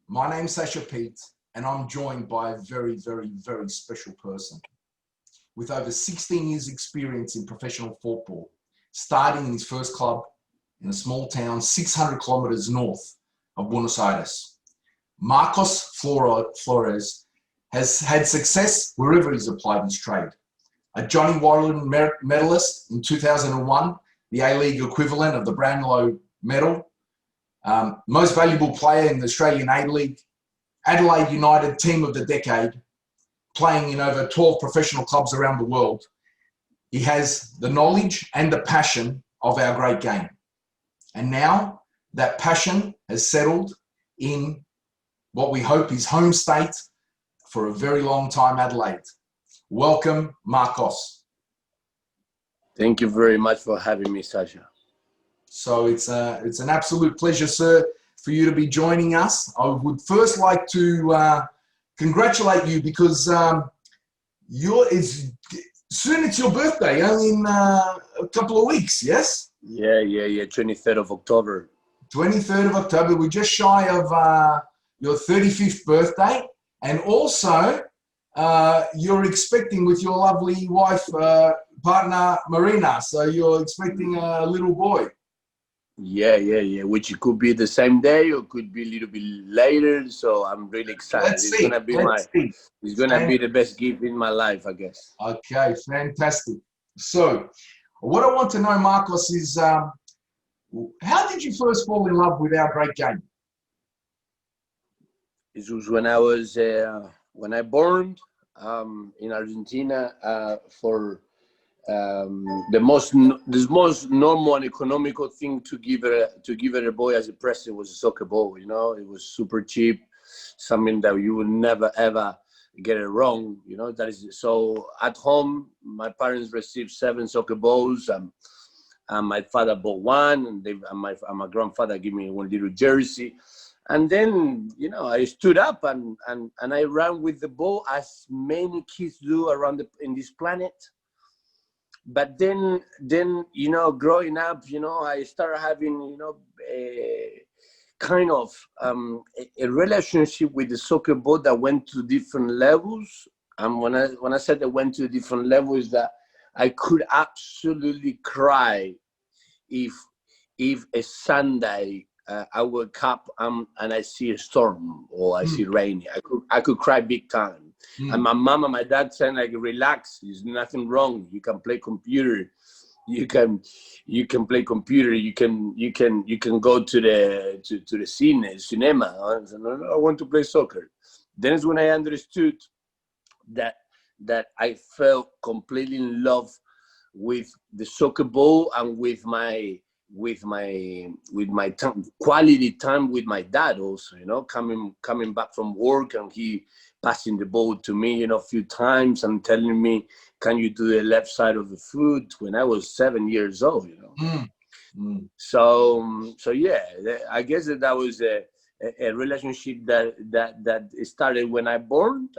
My name's Sasha Pete, and I'm joined by a very, very, very special person with over 16 years experience in professional football, starting in his first club in a small town 600 kilometers north of Buenos Aires. Marcos Flores has had success wherever he's applied his trade. A Johnny Warren medalist in 2001, the A-League equivalent of the Brownlow medal, most valuable player in the Australian A-League, Adelaide United team of the decade, playing in over 12 professional clubs around the world. He has the knowledge and the passion of our great game. And now that passion has settled in what we hope is home state for a very long time, Adelaide. Welcome, Marcos. Thank you very much for having me, Sasha. So it's an absolute pleasure, sir, for you to be joining us. I would first like to congratulate you because soon it's your birthday, only in a couple of weeks, yes? Yeah, 23rd of October. 23rd of October. We're just shy of your 35th birthday. And also, you're expecting with your lovely wife, partner, Marina. So you're expecting a little boy. Yeah. Which it could be the same day or could be a little bit later. So I'm really excited. It's gonna be the best gift in my life, I guess. Okay, fantastic. So, what I want to know, Marcos, is how did you first fall in love with our great game? It was when I born in Argentina for the most normal and economical thing to give a boy as a present was a soccer ball. You know, it was super cheap, something that you would never ever get it wrong. You know, that is so. At home, my parents received 7 soccer balls, and my father bought one, and my grandfather gave me one little jersey. And then, you know, I stood up and I ran with the ball as many kids do in this planet. But then, you know, growing up, you know, I started having, you know, a kind of a relationship with the soccer ball that went to different levels. And when I said it went to different levels, that I could absolutely cry if a Sunday I wake up and I see a storm or I see rain. I could cry big time. And my mom and my dad saying, like, relax, there's nothing wrong. You can play computer. You can play computer. You can go to the cinema. I said, no, I want to play soccer. Then is when I understood that I felt completely in love with the soccer ball and with my time, quality time with my dad also, you know, coming back from work and he passing the ball to me, you know, a few times and telling me, can you do the left side of the foot, when I was 7 years old, you know. So yeah, I guess that was a relationship that started when I born,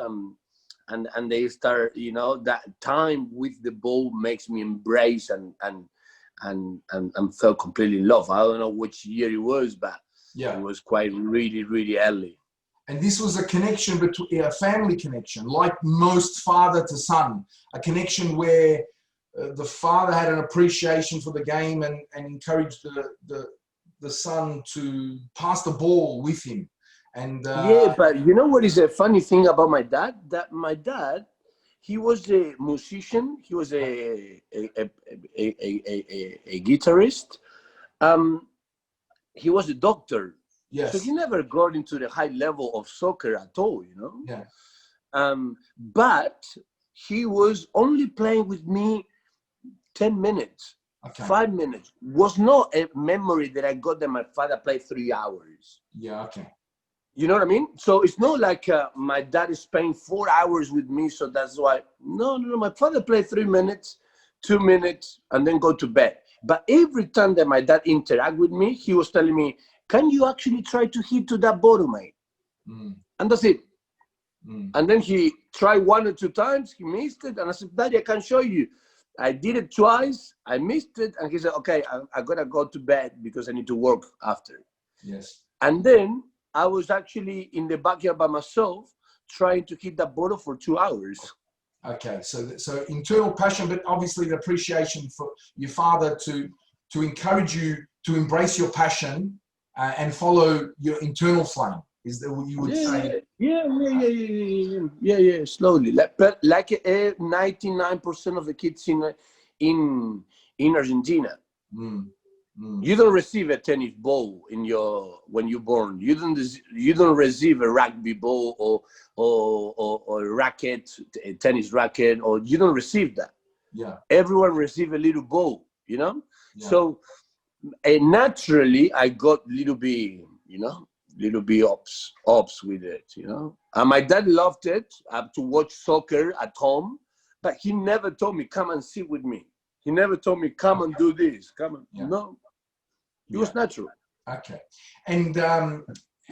and they start, you know, that time with the ball makes me embrace and felt completely in love. I don't know which year it was, but yeah, it was quite really, really early. And this was a connection between a family connection, like most father to son, a connection where the father had an appreciation for the game and encouraged the son to pass the ball with him. And yeah, but you know what is a funny thing about my dad? That my dad, he was a musician. He was a guitarist. He was a doctor. Yes. So he never got into the high level of soccer at all, you know. Yeah. But he was only playing with me 10 minutes, 5 minutes. Was not a memory that I got that my father played 3 hours. Yeah. Okay. You know what I mean? So it's not like my dad is playing 4 hours with me, so that's why. No. My father played 3 minutes, 2 minutes, and then go to bed. But every time that my dad interacted with me, he was telling me, can you actually try to hit to that bottom, mate? And that's it. And then he tried 1 or 2 times, he missed it, and I said, Daddy, I can show you. I did it twice, I missed it, and he said, okay, I gotta go to bed because I need to work after. Yes. And then I was actually in the backyard by myself trying to hit that bottle for 2 hours. Okay, so internal passion, but obviously the appreciation for your father to encourage you to embrace your passion and follow your internal flame. Is that what you would say? Yeah. Slowly, but like 99% of the kids in Argentina. You don't receive a tennis ball when you're born. You don't receive a rugby ball or a racket, a tennis racket, or you don't receive that. Yeah. Everyone receive a little ball, Yeah. So naturally, I got little bit ops with it, And my dad loved it. I have to watch soccer at home, but he never told me, come and sit with me. He never told me, come and do this. Come on. Yeah. No. It was natural. Okay. And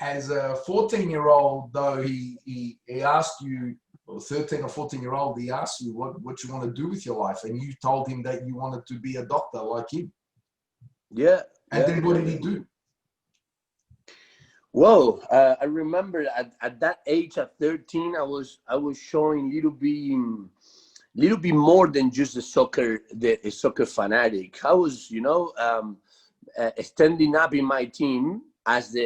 as a 14-year-old, though, he asked you, or 13 or 14-year-old, he asked you what you want to do with your life. And you told him that you wanted to be a doctor like him. Yeah. And then what did he do? Well, I remember at that age, at 13, I was showing little bit more than just a soccer fanatic. I was, standing up in my team as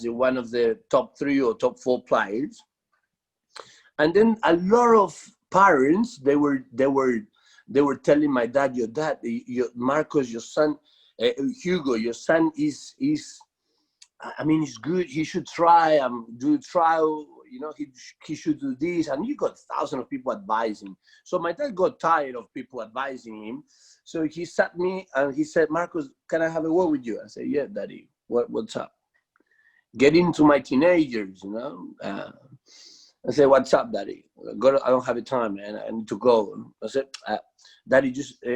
one of the top 3 or top 4 players, and then a lot of parents they were telling my dad, your Marcos, your son, Hugo, your son is he's good. He should try do trial. He should do this, and you got thousands of people advising. So my dad got tired of people advising him. So he sat me and he said, Marcos, can I have a word with you? I said, yeah, Daddy. What's up? Get into my teenagers, I said, what's up, Daddy? I don't have the time, man. I need to go. I said, Daddy,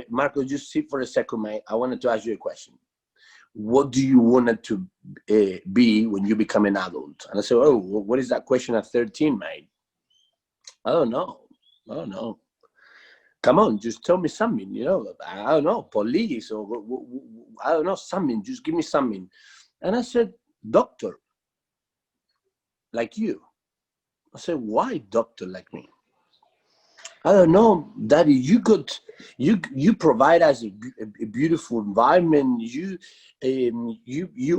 Marcos, just sit for a second, mate. I wanted to ask you a question. What do you want it to be when you become an adult? And I said, oh, what is that question at 13, mate? I don't know. Come on, just tell me something, I don't know, police or I don't know, something, just give me something. And I said, doctor, like you. I said, why doctor like me? I don't know, Daddy, you provide us a beautiful environment. You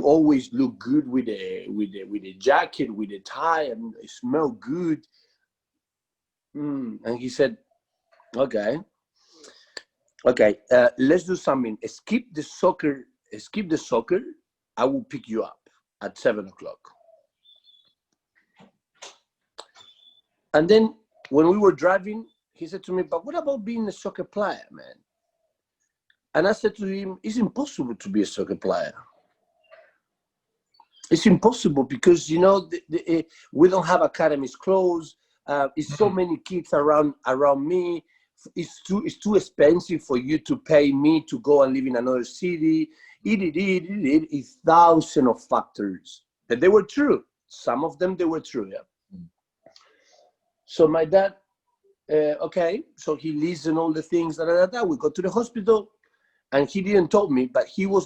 always look good with a jacket, with a tie, and smell good. And he said, okay, let's do something. Skip the soccer. I will pick you up at 7:00. And then when we were driving, he said to me, but what about being a soccer player, man? And I said to him, it's impossible to be a soccer player. It's impossible because, we don't have academies closed. It's so many kids around me. It's too expensive for you to pay me to go and live in another city. It's thousands of factors. And they were true. Some of them, they were true, yeah. So my dad, okay, so he listened all the things, we go to the hospital, and he didn't tell me, but his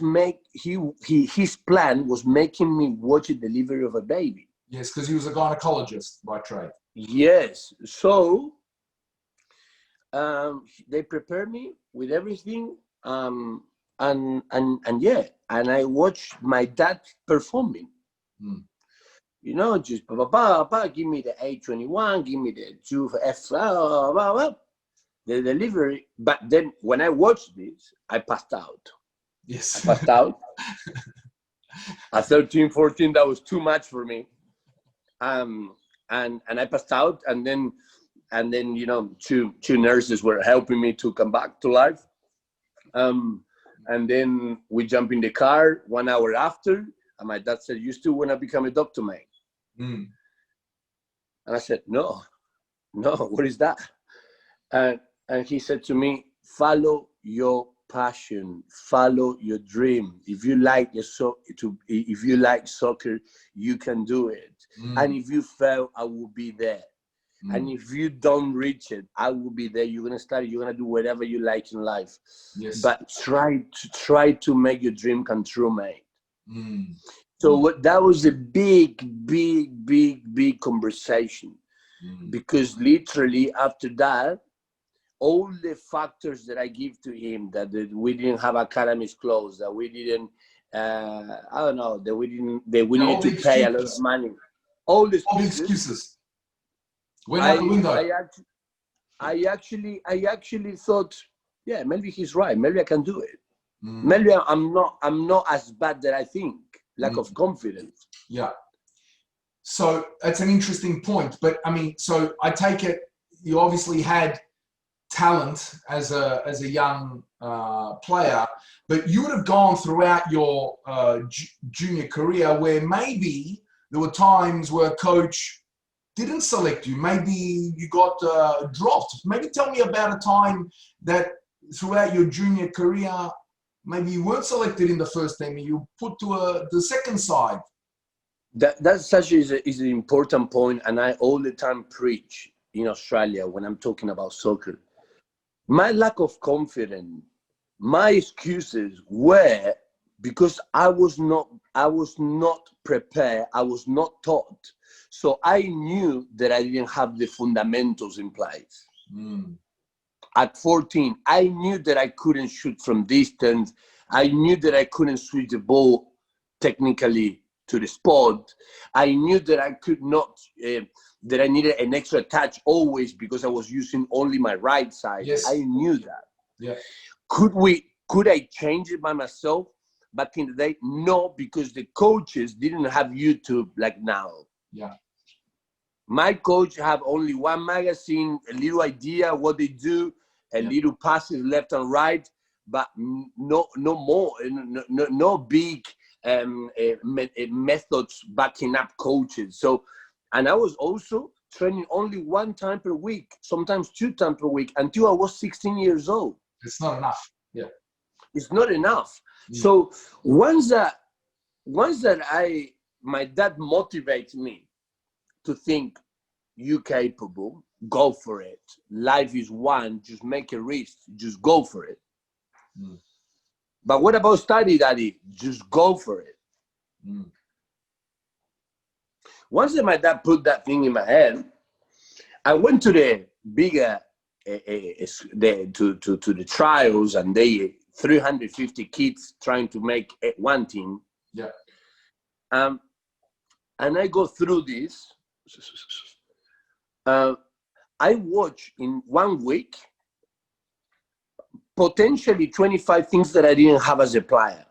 plan was making me watch the delivery of a baby. Yes, because he was a gynecologist by trade. Yes, so they prepared me with everything, and I watched my dad performing. Just give me the A21, give me the 2F, the delivery. But then when I watched this, I passed out. Yes. I passed out. At 13, 14, that was too much for me. And I passed out, and then two nurses were helping me to come back to life. And then we jump in the car 1 hour after, and my dad said, you still want to become a doctor, mate? And I said, no, what is that? And he said to me, follow your passion, follow your dream. If you like soccer, you can do it. And if you fail, I will be there. And if you don't reach it, I will be there. You're gonna do whatever you like in life. Yes. But try to make your dream come true, mate. that was a big conversation, because literally after that, all the factors that I give to him, that we didn't have academies closed, that we didn't, I don't know, that we needed to pay a lot of money. All the excuses. Went out the window. I actually thought, yeah, maybe he's right. Maybe I can do it. Maybe I'm not as bad that I think. Lack of confidence. Yeah. So that's an interesting point. But I mean, so I take it you obviously had talent as a young player, but you would have gone throughout your junior career where maybe there were times where coach didn't select you. Maybe you got dropped. Maybe tell me about a time that throughout your junior career, maybe you weren't selected in the first team and you put to the second side. That's such is an important point, and I all the time preach in Australia when I'm talking about soccer. My lack of confidence, my excuses were because I was not prepared, I was not taught. So I knew that I didn't have the fundamentals in place. At 14, I knew that I couldn't shoot from distance. I knew that I couldn't switch the ball technically to the spot. I knew that I could not, that I needed an extra touch always because I was using only my right side. Yes. I knew that. Yeah. Could I change it by myself back in the day? No, because the coaches didn't have YouTube like now. Yeah. My coach have only one magazine, a little idea what they do, a little passes left and right, but no more, no big methods backing up coaches. So, and I was also training only one time per week, sometimes 2 times per week, until I was 16 years old. It's not enough. Yeah. It's not enough. So once that my dad motivated me to think, you capable, go for it. Life is one, just make a risk, just go for it. But what about study, Daddy? Just go for it. Once that my dad put that thing in my head, I went to the bigger, to the trials, and they 350 kids trying to make one team. Yeah. And I go through this. I watch in 1 week potentially 25 things that I didn't have as a player.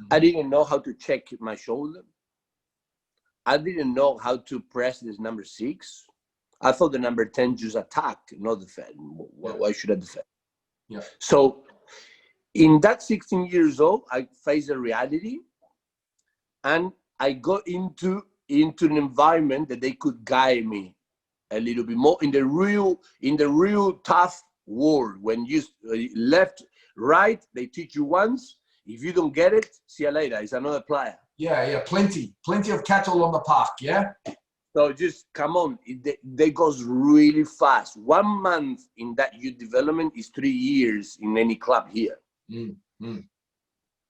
I didn't know how to check my shoulder. I didn't know how to press this number 6. I thought the number 10 just attacked, not defend. Why should I defend? Yeah. So in that 16 years old, I faced the reality, and I got into an environment that they could guide me a little bit more in the real tough world. When you left, right, they teach you once. If you don't get it, see you later. It's another player. Yeah, plenty of cattle on the park. Yeah. So just come on. They goes really fast. 1 month in that youth development is 3 years in any club here.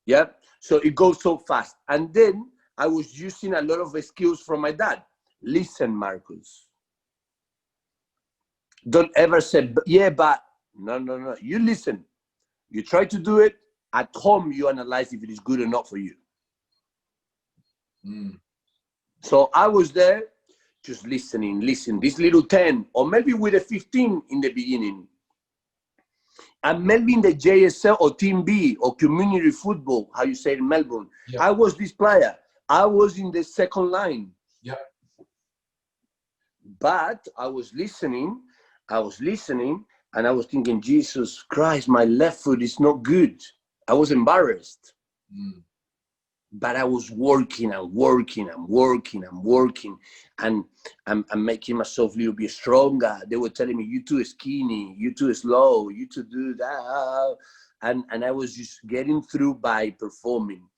Yeah. So it goes so fast. And then I was using a lot of skills from my dad. Listen, Marcus. Don't ever say, yeah, but no. You listen. You try to do it. At home, you analyze if it is good or not for you. So I was there just listening. This little 10, or maybe with a 15 in the beginning. And maybe in the JSL or Team B or community football, how you say it in Melbourne. Yeah. I was this player. I was in the second line. Yeah. But I was listening, and I was thinking, Jesus Christ, my left foot is not good. I was embarrassed. But I was working, and I'm making myself a little bit stronger. They were telling me, you too skinny, you too slow, you to do that. And I was just getting through by performing.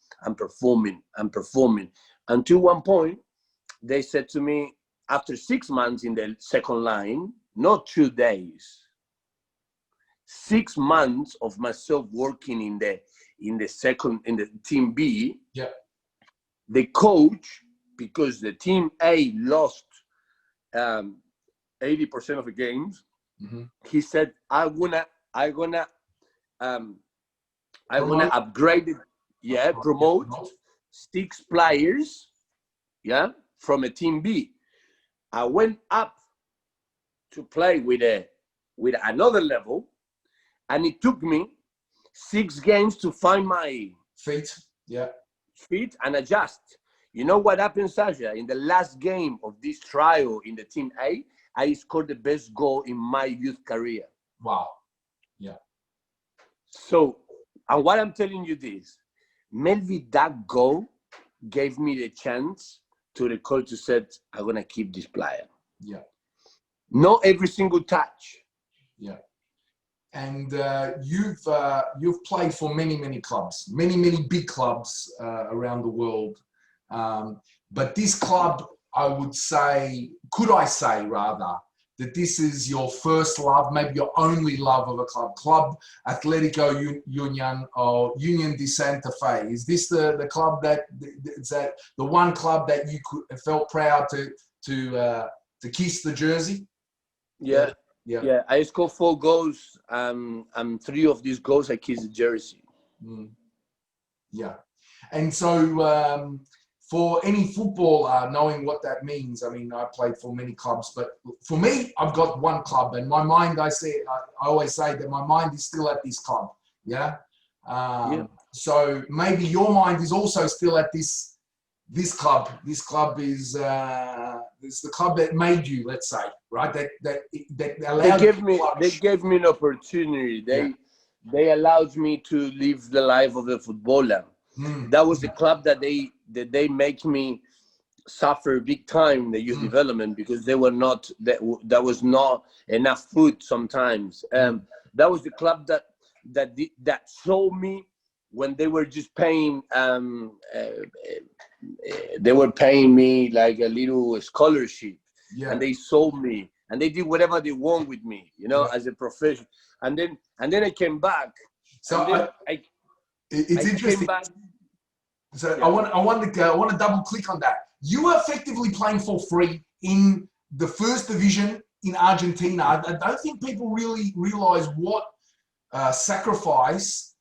Until one point, they said to me, after 6 months in the second line, not 2 days, 6 months of myself working in the Team B. Yeah. the coach, because the team A lost 80% of the games, he said, I'm gonna upgrade it, promote 6 players, from a team B. I went up to play with another level, and it took me 6 games to find my feet and adjust. You know what happened, Sasha? In the last game of this trial in the team A, I scored the best goal in my youth career. Wow. Yeah. So, and what I'm telling you this, maybe that goal gave me the chance to the coach to say, I'm going to keep this player. Yeah. Not every single touch. Yeah. And you've played for many clubs, many big clubs around the world. But this club, could I say rather, that this is your first love, maybe your only love of a Club Atletico Union or Union de Santa Fe. Is this the club the one club that you felt proud to kiss the jersey? Yeah. I scored 4 goals, and 3 of these goals I kissed the jersey. Yeah, and so for any footballer, knowing what that means, I mean, I played for many clubs, but for me, I've got one club, and my mind, I always say that my mind is still at this club. Yeah. So maybe your mind is also still at this club. This club is it's the club that made you, let's say, right? That allowed they gave me an opportunity. They allowed me to live the life of a footballer. That was the club that they make me suffer big time in the youth development, because there was not enough food sometimes. That was the club that showed me when they were just paying. They were paying me like a little scholarship, and they sold me, and they did whatever they want with me, as a profession. And then I came back. So it's interesting. So I want to double click on that. You were effectively playing for free in the first division in Argentina. I don't think people really realize what sacrifice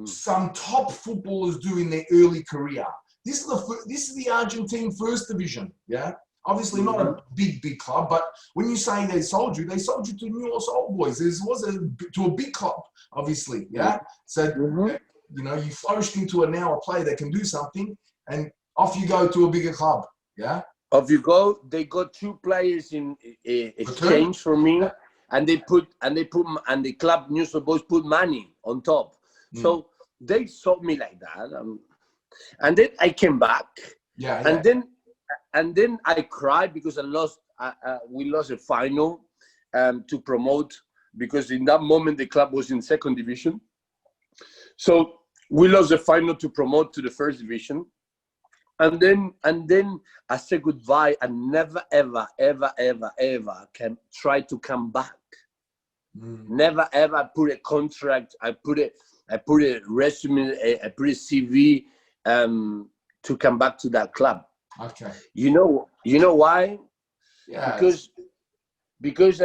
some top footballers do in their early career. This is the Argentine first division. Yeah, obviously not a big club, but when you say they sold you to Newell's Old Boys. This was to a big club, obviously. Yeah, so. You flourished into a player that can do something, and off you go to a bigger club. Yeah. Off you go. They got 2 players in exchange for me, and the club Newell's Old Boys put money on top. So they sold me like that, and then I came back. And then I cried because I lost. We lost a final to promote, because in that moment the club was in 2nd division. So we lost the final to promote to the 1st division, and then I said goodbye and never ever can try to come back. Never ever put a contract. I put a resume. I put a CV to come back to that club. Okay. You know why? Yeah. Because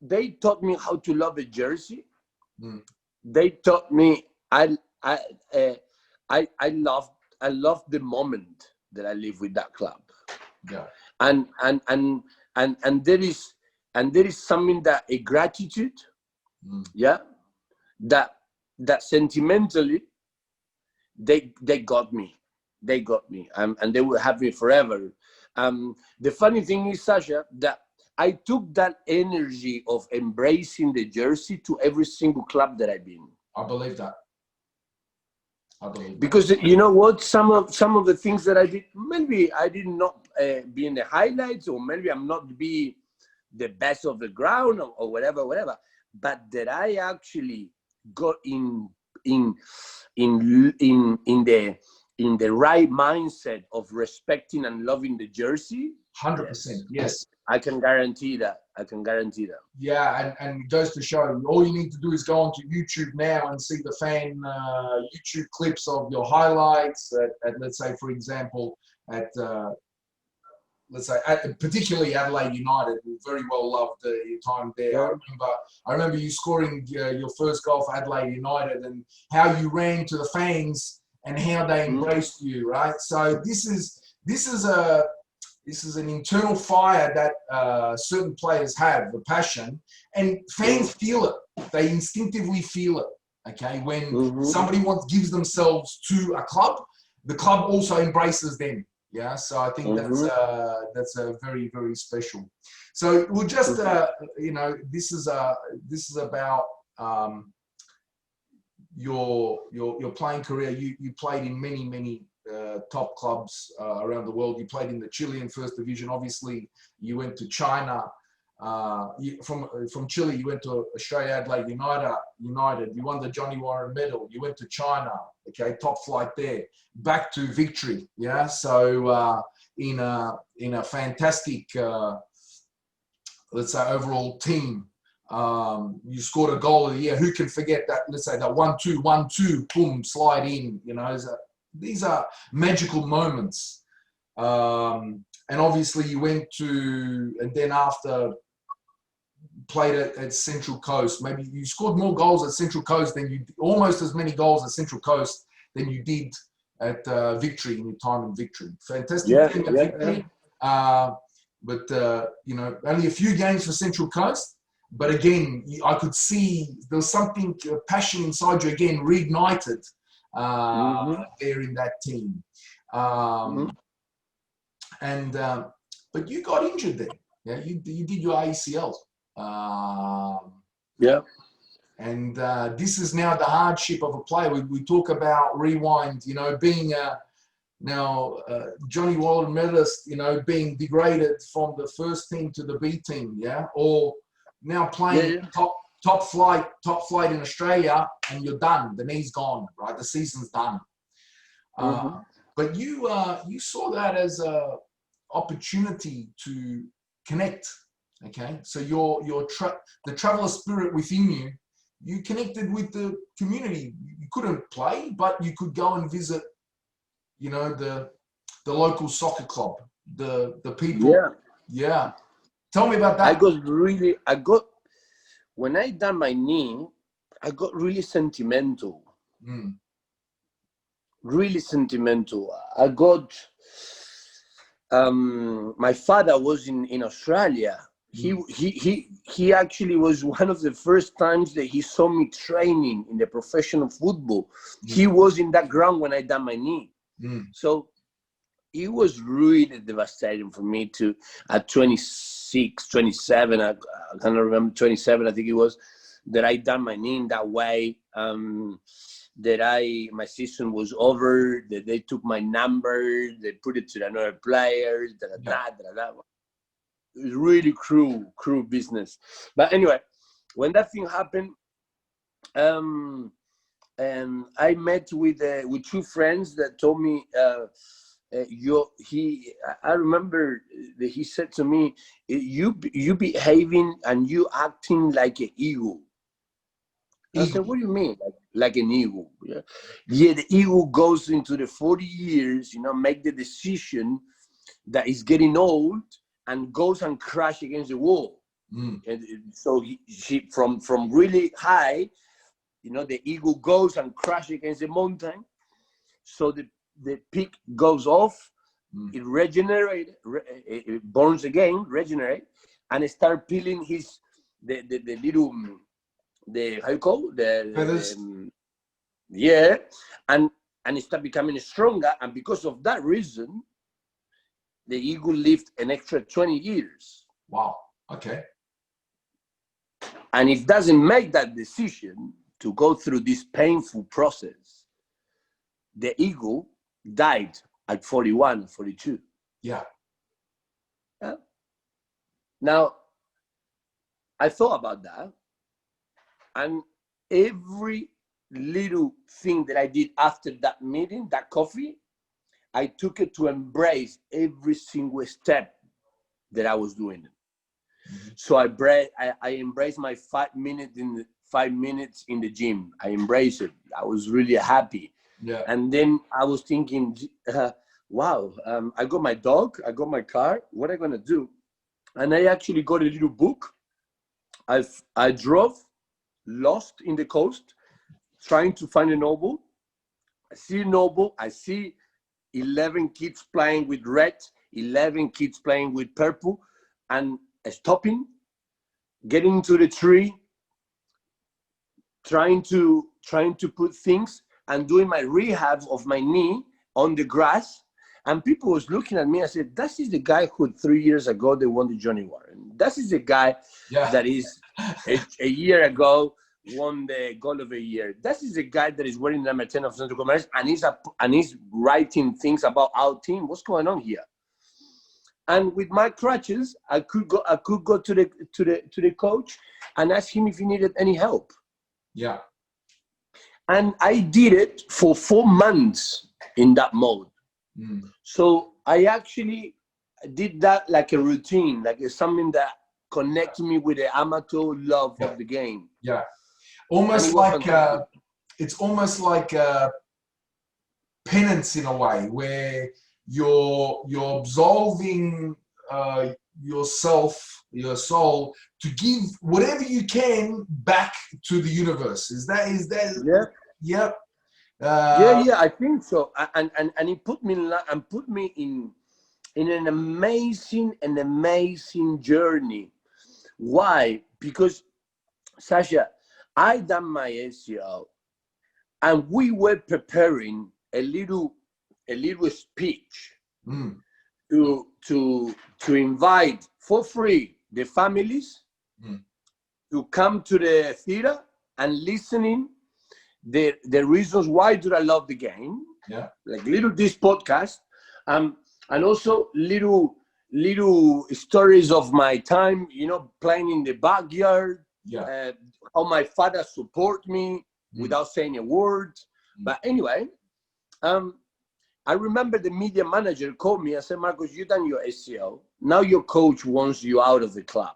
they taught me how to love a jersey. They taught me I love the moment that I live with that club. Yeah. And there is something that a gratitude, that sentimentally they got me, and they will have me forever. The funny thing is, Sasha, that I took that energy of embracing the jersey to every single club that I've been. I believe that. Because you know what, some of the things that I did, maybe I did not be in the highlights, or maybe I'm not be the best of the ground, or whatever, but that I actually got in the right mindset of respecting and loving the jersey. 100%. Yes. I can guarantee that. I can guarantee that. Yeah, and it goes to show all you need to do is go onto YouTube now and see the fan YouTube clips of your highlights at let's say, for example, at let's say, particularly Adelaide United, who very well loved your time there. Yeah. I remember you scoring your first goal for Adelaide United and how you ran to the fans and how they embraced you, right? So this is an internal fire that certain players have, the passion, and fans feel it. They instinctively feel it. Okay, when somebody gives themselves to a club, the club also embraces them. Yeah, so I think that's a very, very special. So we'll just this is about your playing career. You played in many top clubs around the world. You played in the Chilean First Division. Obviously, you went to China. From Chile, you went to Australia Adelaide United. You won the Johnny Warren Medal. You went to China. Okay, top flight there. Back to victory. Yeah. So in a fantastic, let's say, overall team. You scored a goal of the year. Who can forget that? Let's say that 1-2, boom, slide in. You know, these are magical moments. And obviously, you went to, and then after played at Central Coast. Maybe you scored more goals at Central Coast than almost as many goals at Central Coast than you did at Victory in your time in Victory. Fantastic team at Victory. But only a few games for Central Coast. But again, I could see there was something, passion inside you again, reignited there in that team. But you got injured there. Yeah, you did your ACL. And this is now the hardship of a player. We talk about rewind, being Johnny Wallen medalist, being degraded from the first team to the B team, or now playing top flight in Australia, and you're done. The knee's gone, right? The season's done. But you saw that as a opportunity to connect. Okay, so the traveler spirit within you connected with the community. You couldn't play, but you could go and visit, the local soccer club, the people. Yeah. Tell me about that. When I done my knee, I got really sentimental. Really sentimental. I got, my father was in Australia. He actually was one of the first times that he saw me training in the professional football. He was in that ground when I done my knee. So it was really devastating for me to, at 26, 27, I can't remember, 27, I think it was, that I done my knee in that way, that my season was over, that they took my number, they put it to another player, It was really cruel business. But anyway, when that thing happened, I met with two friends that told me, I remember that he said to me, you behaving and you acting like an eagle. I said, what do you mean? Like an eagle? Yeah, the eagle goes into the 40 years, make the decision that is getting old and goes and crash against the wall. And so she from really high, the eagle goes and crash against the mountain. So the peak goes off, it regenerates, it burns again, regenerate, and it start peeling the little, how you call the feathers? And it start becoming stronger, and because of that reason, the eagle lived an extra 20 years. Wow. Okay. And if it doesn't make that decision to go through this painful process, the eagle died at 41, 42. Yeah. Now, I thought about that, and every little thing that I did after that meeting, that coffee, I took it to embrace every single step that I was doing it. So I embraced my 5 minutes in the gym. I embraced it. I was really happy. Yeah. And then I was thinking, wow, I got my dog, I got my car. What am I gonna do? And I actually got a little book. I drove, lost in the coast, trying to find a noble. I see a noble. I see 11 kids playing with red, 11 kids playing with purple, and stopping, getting to the tree, trying to put things and doing my rehab of my knee on the grass. And people was looking at me. I said, that is the guy who 3 years ago they won the Johnny Warren. That is the guy that is a year ago won the goal of a year. That is the guy that is wearing number 10 of Central Commerce and he's writing things about our team. What's going on here? And with my crutches, I could go to the coach and ask him if he needed any help. Yeah. And I did it for 4 months in that mode. So I actually did that like a routine, like it's something that connects me with the amateur love of the game. Yeah. Almost like it's almost like a penance in a way, where you're absolving yourself, your soul, to give whatever you can back to the universe. Is that yeah? Yeah. I think so. And it put me in an amazing journey. Why? Because, Sasha, I done my ACL, and we were preparing a little speech to invite for free the families to come to the theater and listening the reasons why do I love the game. Yeah. Like this podcast, and also little stories of my time, playing in the backyard. Yeah. How my father support me without saying a word. But anyway, I remember the media manager called me and said, Marcos, you done your ACL. Now your coach wants you out of the club.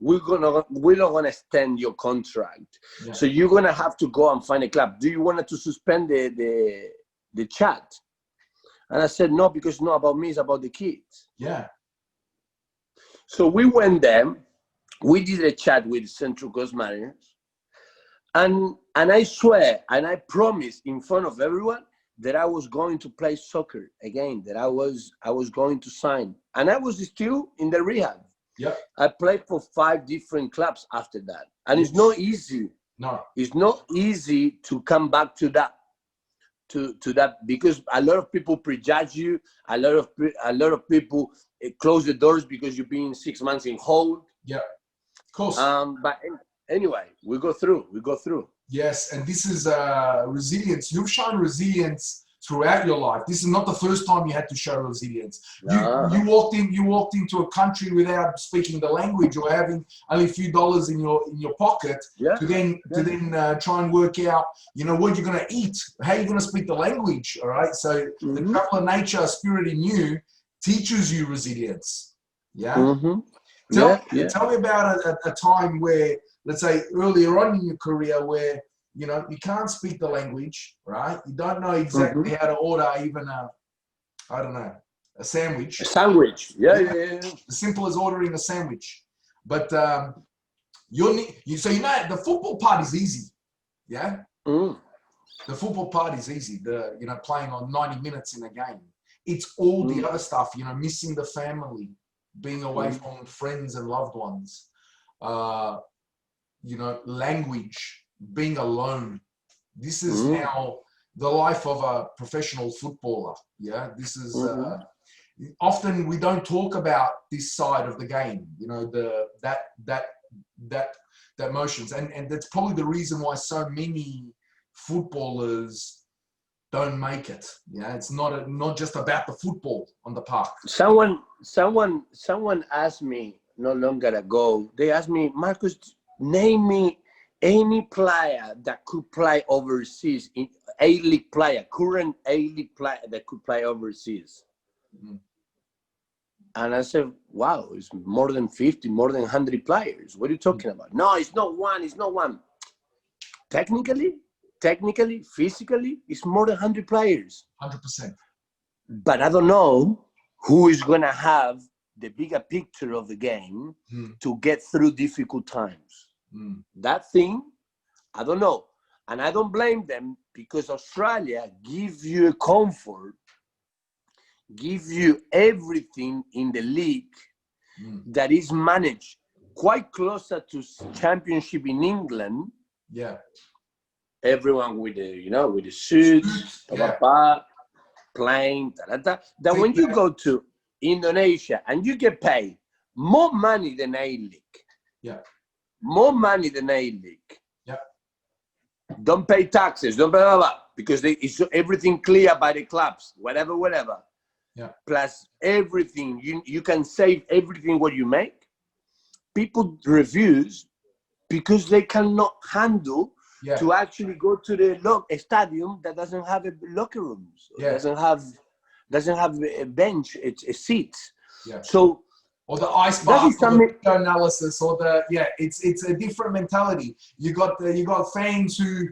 We're not gonna extend your contract. Yeah. So you're gonna have to go and find a club. Do you want to suspend the chat? And I said, no, because it's not about me, it's about the kids. Yeah. So we went there. We did a chat with Central Coast Mariners. And I swear, and I promised in front of everyone that I was going to play soccer again, that I was going to sign. And I was still in the rehab. Yeah. I played for 5 different clubs after that. And it's not easy. No. It's not easy to come back to that. To that, because a lot of people prejudge you. A lot of people close the doors because you've been 6 months in hold. Yeah. Of course. But anyway, we go through. Yes, and this is resilience. You've shown resilience throughout your life. This is not the first time you had to show resilience. No. You walked into a country without speaking the language or having only a few dollars in your pocket to then try and work out, what you're going to eat, how you're going to speak the language. All right. So the traveler nature spirit in you teaches you resilience. Yeah. Tell me about a time where, let's say earlier on in your career, where you can't speak the language, right? You don't know exactly how to order even a sandwich. A sandwich, yeah. As simple as ordering a sandwich. But the football part is easy, yeah. The football part is easy. Playing on 90 minutes in a game. It's all the other stuff. Missing the family, being away from friends and loved ones. Language, being alone. This is now the life of a professional footballer. Yeah, this is often we don't talk about this side of the game. That motions, and that's probably the reason why so many footballers don't make it. Yeah, it's not just about the football on the park. Someone asked me not long ago. They asked me, Marcus, name me any player that could play overseas, in A-League player, current A-League player that could play overseas. And I said, wow, it's more than 50, more than 100 players. What are you talking about? No, it's not one, it's not one. Technically, physically, it's more than 100 players. 100%. But I don't know who is going to have the bigger picture of the game to get through difficult times. That thing, I don't know. And I don't blame them, because Australia gives you a comfort, gives you everything in the league that is managed quite closer to championship in England. Yeah. Everyone with the suits, playing, that when you go to Indonesia and you get paid more money than A-League. Yeah. More money than A-League. Yeah. Don't pay taxes, don't blah, blah, blah, because it's everything clear by the clubs, whatever. Yeah. Plus everything, you can save everything what you make. People refuse because they cannot handle to actually go to a stadium that doesn't have a locker rooms, doesn't have a bench, it's a seat. Yeah. So, or the ice bath, or the analysis, or it's a different mentality. You got fans who,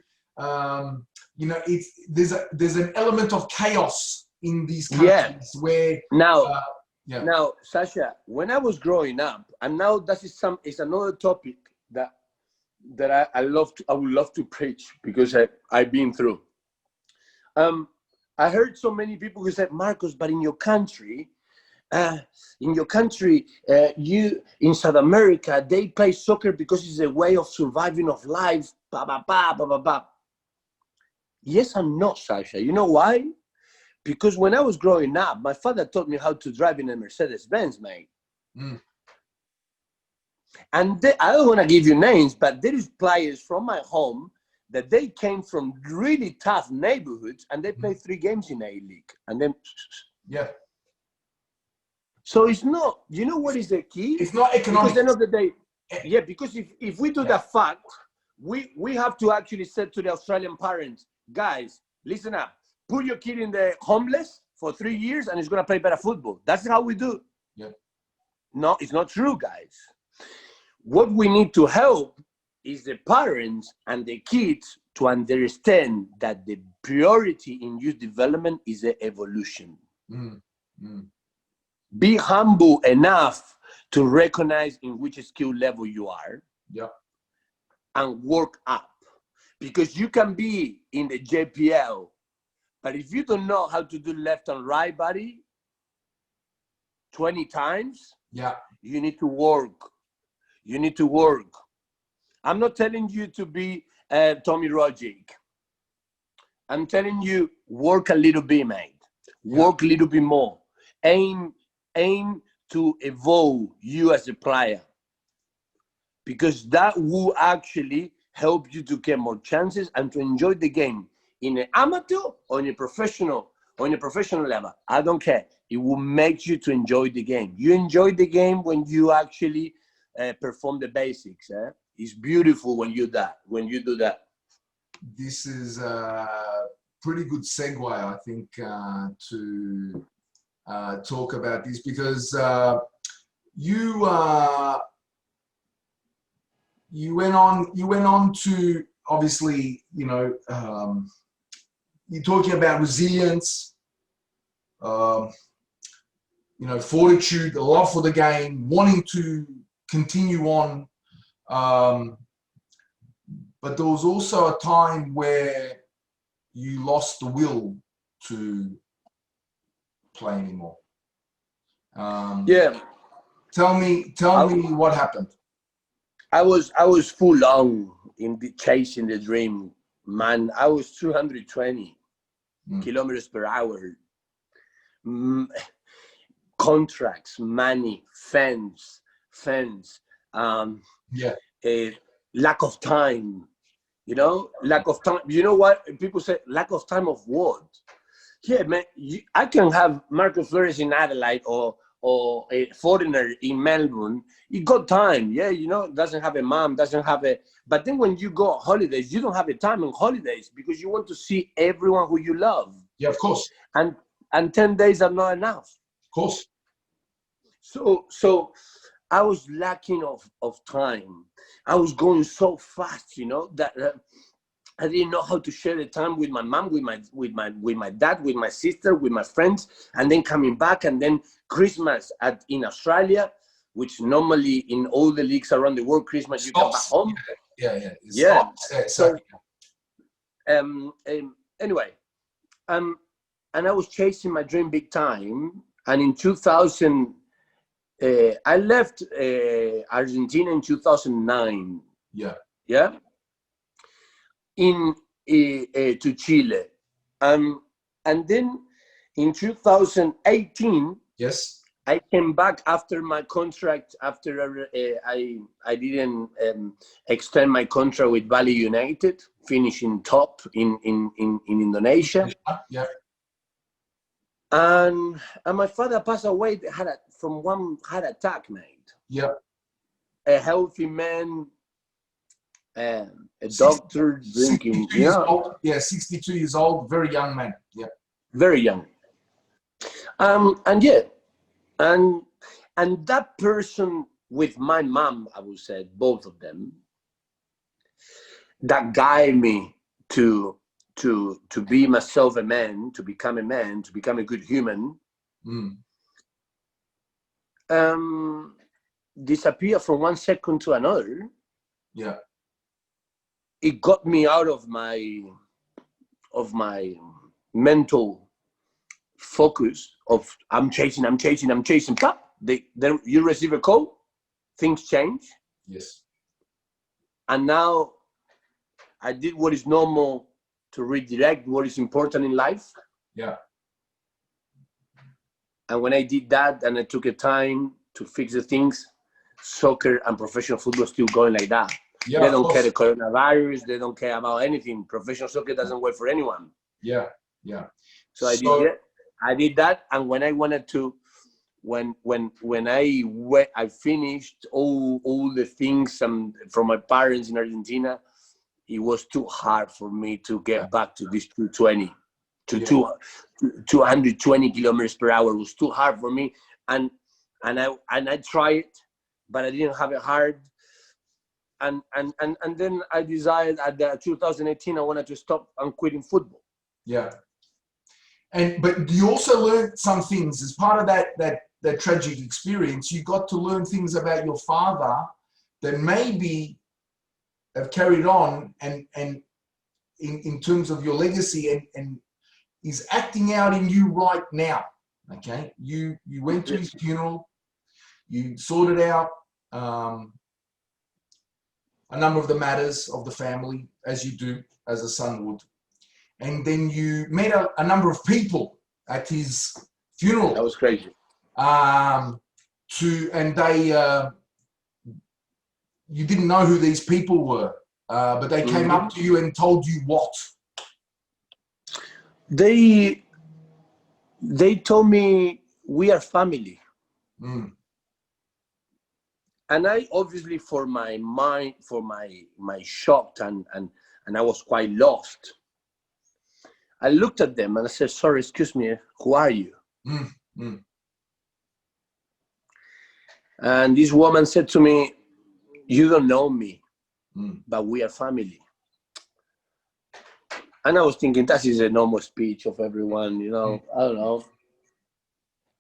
there's an element of chaos in these countries where now, Sasha, when I was growing up, and now it's another topic that I would love to preach, because I've been through. I heard so many people who said, Marcos, but in your country, you in South America, they play soccer because it's a way of surviving of life. Yes and no, Sasha. You know why? Because when I was growing up, my father taught me how to drive in a Mercedes-Benz, mate. And I don't want to give you names, but there is players from my home that they came from really tough neighborhoods, and they played 3 games in A-League, and then So it's not. You know what is the key? It's not economic. Because at the end of the day, because if we do that fact, we have to actually say to the Australian parents, guys, listen up. Put your kid in the homeless for 3 years, and he's gonna play better football. That's how we do. Yeah. No, it's not true, guys. What we need to help is the parents and the kids to understand that the priority in youth development is the evolution. Be humble enough to recognize in which skill level you are, and work up. Because you can be in the JPL, but if you don't know how to do left and right, buddy, 20 times, you need to work. You need to work. I'm not telling you to be Tommy Rogic. I'm telling you, work a little bit, mate. Work a little bit more. Aim to evolve you as a player, because that will actually help you to get more chances and to enjoy the game in an amateur or in a professional level. I don't care. It will make you to enjoy the game. You enjoy the game when you actually perform the basics. It's beautiful when you do that. This is a pretty good segue, I think, to talk about this, because you went on to, obviously, you're talking about resilience, fortitude, a love for the game, wanting to continue on. But there was also a time where you lost the will to play anymore. Tell me what happened. I was full on in chasing the dream, man. I was 220 kilometers per hour. Contracts, money, fans, lack of time. Lack of time. You know what people say? Lack of time of what? Yeah, man. I can have Marcos Flores in Adelaide or a foreigner in Melbourne. You got time, doesn't have a mom, doesn't have a. But then when you go on holidays, you don't have a time on holidays because you want to see everyone who you love. Yeah, of course. And 10 days are not enough. Of course. So I was lacking of time. I was going so fast, you know, that I didn't know how to share the time with my mom, with my dad, with my sister, with my friends, and then coming back, and then Christmas in Australia, which normally in all the leagues around the world, Christmas you come back home. Yeah. Yeah. So Anyway, and I was chasing my dream big time, and in 2000. I left Argentina in 2009. Yeah. To Chile, and then in 2018, yes, I came back after my contract. After I didn't extend my contract with Bali United, finishing top in Indonesia. Yeah. And my father passed away from one heart attack, mate. Yeah. A healthy man, a doctor drinking, 62 years old. Yeah, 62 years old, very young man. Yeah. Very young. And yeah, and that person with my mom, I would say, both of them, that guide me to be myself a man, to become a good human, disappear from one second to another. Yeah. It got me out of my mental focus of I'm chasing. Pop, then you receive a call, things change. Yes. And now I did what is normal to redirect what is important in life. Yeah. And when I did that and I took a time to fix the things, soccer and professional football still going like that. Yeah, they don't care the coronavirus. They don't care about anything. Professional soccer doesn't work for anyone. Yeah. So I did that. And when I wanted to, when I finished all the things from my parents in Argentina, it was too hard for me to get back to this 220 to 220 kilometers per hour. It was too hard for me, and I tried, but I didn't have it hard. And then I decided at 2018 I wanted to stop and quitting football. Yeah. But you also learned some things as part of that tragic experience. You got to learn things about your father that maybe have carried on and in terms of your legacy and is acting out in you right now. Okay, you went to his funeral, you sorted out a number of the matters of the family, as you do as a son would, and then you met a number of people at his funeral. That was crazy. You didn't know who these people were, but they came up to you and told you what? They told me we are family. And I obviously, for my mind, for my shock and I was quite lost. I looked at them and I said, sorry, excuse me, who are you? And this woman said to me, you don't know me, but we are family. And I was thinking, that is a normal speech of everyone, you know, I don't know.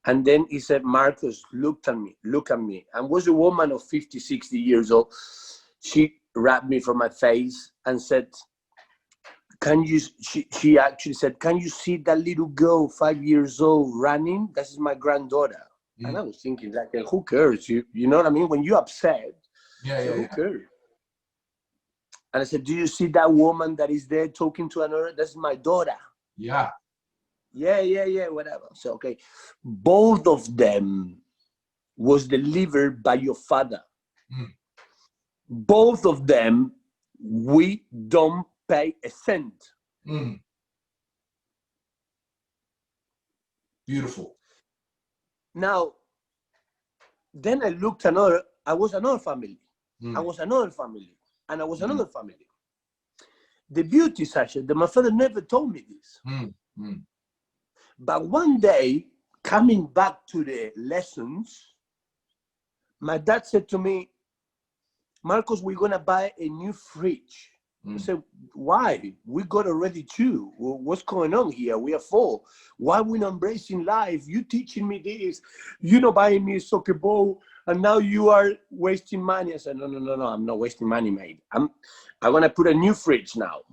And then he said, Marcus, look at me. And was a woman of 50, 60 years old. She grabbed me from my face and said, she actually said, can you see that little girl, 5 years old, running? That is my granddaughter. And I was thinking, like, who cares? You know what I mean? When you're upset, who cares? And I said, do you see that woman that is there talking to another? That's my daughter. Yeah, whatever. So, okay. Both of them was delivered by your father. Both of them, we don't pay a cent. Beautiful. Now, then I looked I was another family. I was another family. And I was another family. The beauty, Sasha, that my father never told me this. But one day, coming back to the lessons, my dad said to me, Marcos, we're going to buy a new fridge. I said, why? We got already 2. Well, what's going on here? We are 4. Why we not embracing life? You teaching me this. You not buying me a soccer ball. And now you are wasting money. I said, no. I'm not wasting money, mate. I'm going to put a new fridge now.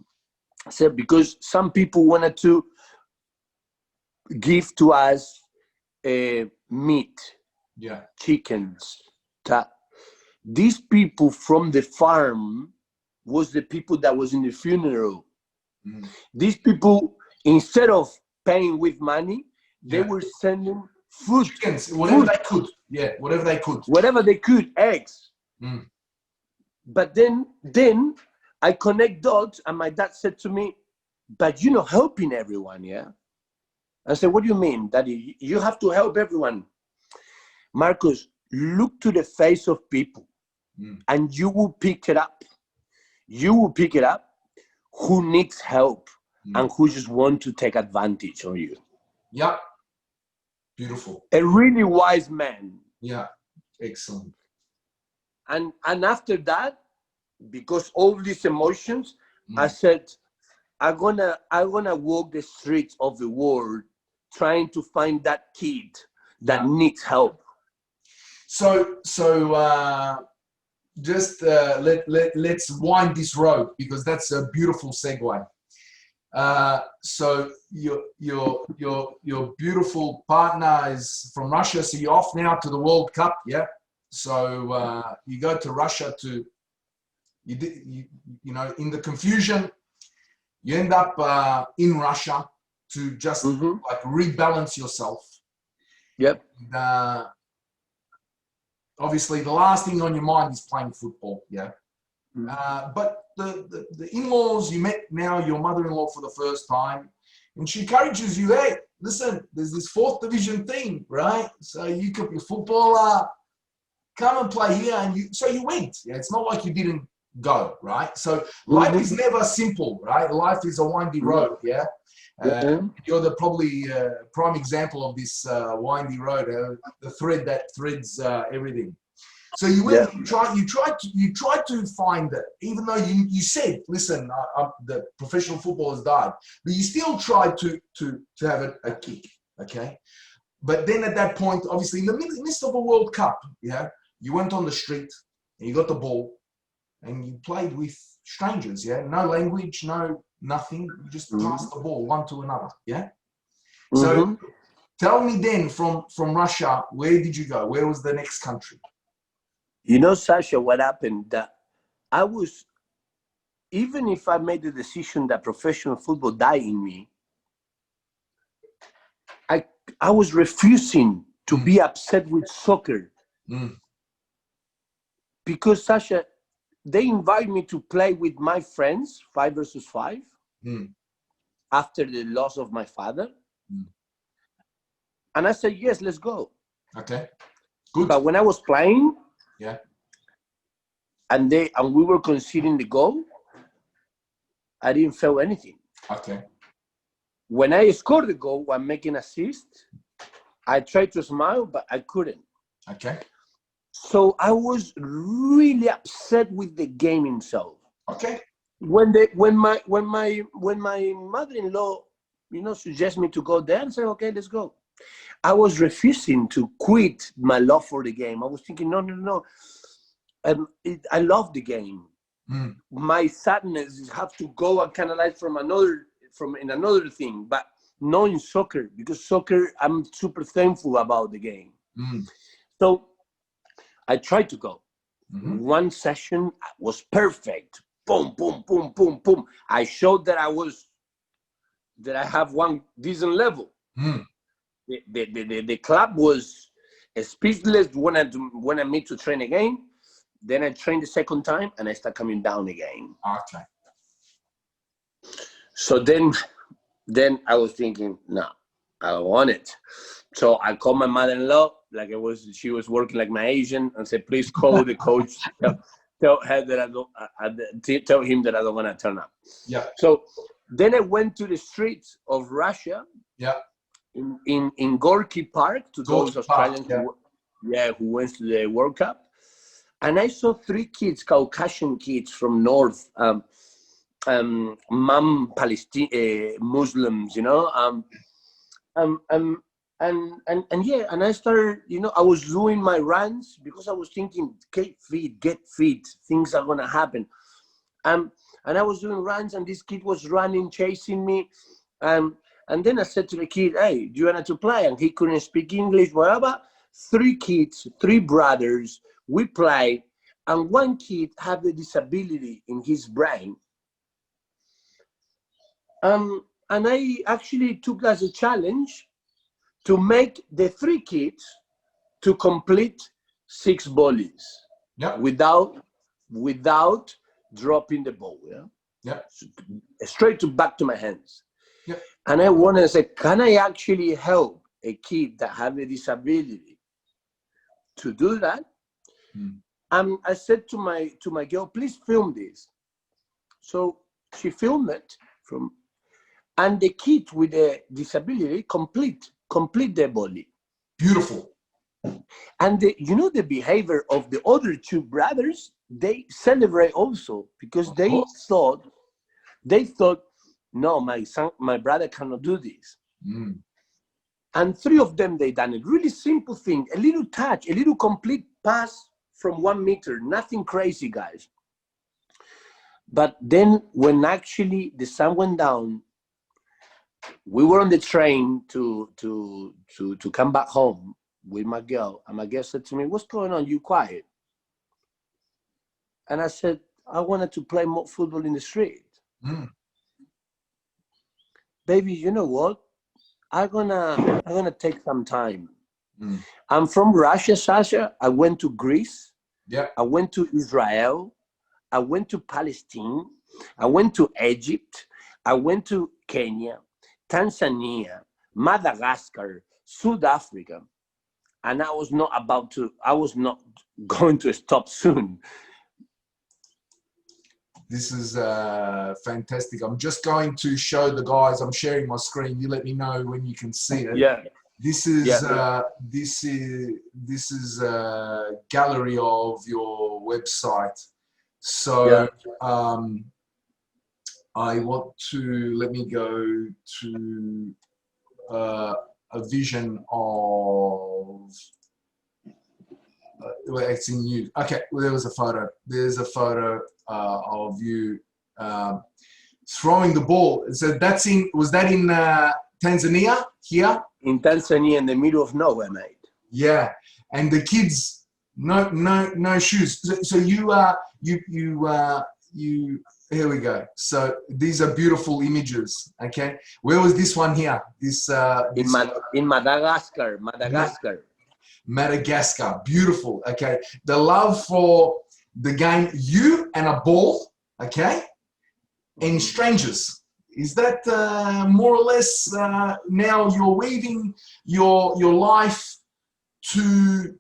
I said, because some people wanted to give to us meat, chickens. These people from the farm was the people that was in the funeral. These people, instead of paying with money, they were sending food. Chickens, whatever they could. Yeah, whatever they could. Whatever they could, eggs. But then I connect dots, and my dad said to me, but you're not helping everyone, yeah? I said, what do you mean, Daddy? You have to help everyone. Marcos, look to the face of people, and you will pick it up. You will pick it up who needs help and who just want to take advantage of you. Yeah. Beautiful. A really wise man. Yeah. Excellent. And after that, because all these emotions, I said, I'm gonna walk the streets of the world trying to find that kid that needs help. So just let's wind this road, because that's a beautiful segue. So your beautiful partner is from Russia, so you're off now to the World Cup, yeah? So you go to Russia you know, in the confusion, you end up in Russia to just like rebalance yourself. Yep. And, obviously, the last thing on your mind is playing football, yeah? But the in-laws, you met now your mother-in-law for the first time, and she encourages you, hey, listen, there's this 4th division team, right? So you could be a footballer, come and play here, and so you went. Yeah, it's not like you didn't go, right? So life is never simple, right? Life is a windy road, yeah? You're the probably prime example of this windy road, the thread that threads everything. So you went, you tried to find that, even though you said, listen, the professional football has died, but you still tried to have a kick, okay? But then at that point, obviously, in the midst of a World Cup, yeah, you went on the street and you got the ball and you played with strangers, yeah? No language, no nothing. You just passed the ball one to another, yeah? So tell me then, from Russia, where did you go? Where was the next country? You know, Sasha, what happened? That I was, even if I made the decision that professional football died in me, I was refusing to be upset with soccer. Because, Sasha, they invite me to play with my friends, 5 versus 5, after the loss of my father. And I said, yes, let's go. Okay, good. But when I was playing, yeah, and we were conceding the goal, I didn't feel anything. Okay. When I scored the goal, while making assist, I tried to smile, but I couldn't. Okay. So I was really upset with the game himself. Okay. When my mother-in-law, you know, suggested me to go there, and said, okay, let's go. I was refusing to quit my love for the game. I was thinking, no. I love the game. My sadness is have to go and canalize from another thing, but not in soccer, because soccer, I'm super thankful about the game. So I tried to go. One session was perfect. Boom, boom, boom, boom, boom. I showed that I have one decent level. The club was speechless, wanted me to train again. Then I trained the second time, and I start coming down again. Okay. So then I was thinking, no, I don't want it. So I called my mother-in-law, she was working like my agent, and said, please call the coach, tell her that tell him that I don't want to turn up. Yeah. So then I went to the streets of Russia. Yeah. In Gorky Park, to those Australians yeah, who went to the World Cup. And I saw 3 kids, Caucasian kids from North, Palestine, Muslims, you know, um, um, and yeah, and I started, you know, I was doing my runs because I was thinking, get fit, things are gonna happen. And I was doing runs, and this kid was running, chasing me, and then I said to the kid, "Hey, do you want to play?" And he couldn't speak English, whatever. 3 kids, 3 brothers, we play, and 1 kid had a disability in his brain. And I actually took as a challenge to make the 3 kids to complete 6 volleys without dropping the ball. Straight back to my hands. And I wanted to say, can I actually help a kid that have a disability to do that? I said to my girl, please film this. So she filmed it and the kid with a disability complete the volley. Beautiful. And you know, the behavior of the other 2 brothers, they celebrate also, because they thought, no, my brother cannot do this. And 3 of them, they done a really simple thing, a little touch, a little complete pass from 1 meter, nothing crazy, guys. But then when actually the sun went down, we were on the train to come back home with my girl, and my girl said to me, "What's going on? You quiet?" And I said, "I wanted to play more football in the street." Baby, you know what? I'm gonna take some time. I'm from Russia, Sasha. I went to Greece. I went to Israel. I went to Palestine. I went to Egypt. I went to Kenya, Tanzania, Madagascar, South Africa. And I was not going to stop soon. This is fantastic. I'm just going to show the guys. I'm sharing my screen. You let me know when you can see it. Yeah. This is this is a gallery of your website. So I want to, let me go to a vision of. It's in you. Okay, well, there was a photo. There's a photo of you throwing the ball. So that's was that in Tanzania here? In Tanzania, in the middle of nowhere, mate. Yeah, and the kids, no shoes. So you here we go. So these are beautiful images. Okay, where was this one here? In Madagascar. Madagascar, beautiful. Okay, the love for the game, you and a ball, okay, and strangers. Is that more or less now you're weaving your life to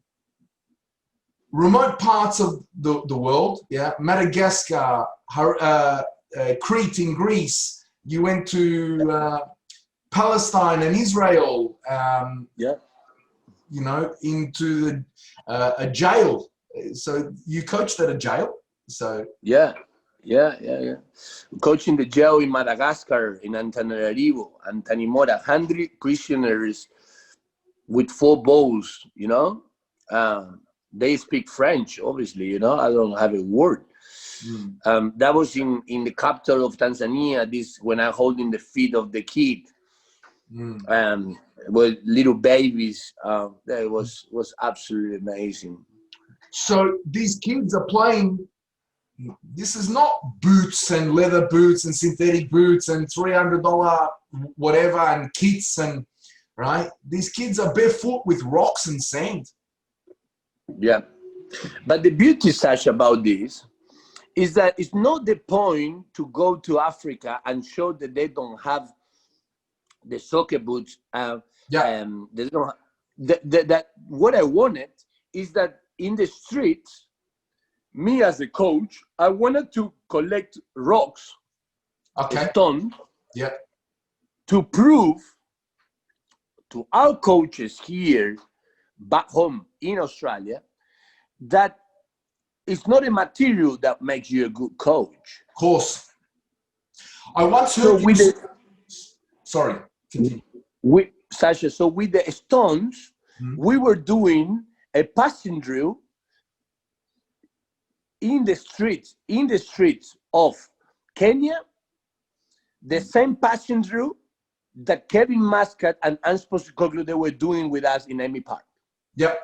remote parts of the world? Yeah, Madagascar, Crete in Greece. You went to Palestine and Israel. You know, into a jail. So you coached at a jail. So yeah. Coaching the jail in Madagascar, in Antananarivo, Antanimora, 100 prisoners with 4 balls. You know, they speak French. Obviously, you know, I don't have a word. That was in the capital of Tanzania. This when I'm holding the feet of the kid. With little babies, that was absolutely amazing. So these kids are playing. This is not boots and leather boots and synthetic boots and $300 whatever and kits and right. These kids are barefoot with rocks and sand. Yeah, but the beauty, Sasha, about this is that it's not the point to go to Africa and show that they don't have the soccer boots. They don't. That what I wanted is that in the streets, me as a coach, I wanted to collect rocks, stones, to prove to our coaches here back home in Australia, that it's not a material that makes you a good coach. Of course. I once So heard with you... the, Sorry, continue. Sasha, so with the Stones, we were doing a passing drill in the streets of Kenya, the same passing drill that Kevin Muscat and Ange Postecoglou they were doing with us in Amy Park. Yep.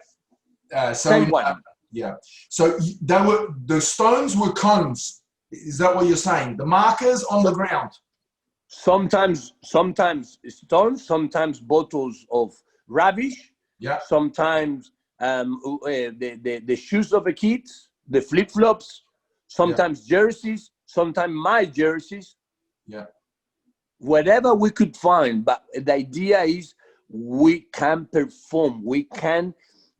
Same one. Yeah. So the stones were cones. Is that what you're saying? The markers on the ground. Sometimes stones, sometimes bottles of rubbish. Yeah. Sometimes the shoes of the kids, the flip flops. Sometimes jerseys. Sometimes my jerseys. Yeah. Whatever we could find, but the idea is we can perform, we can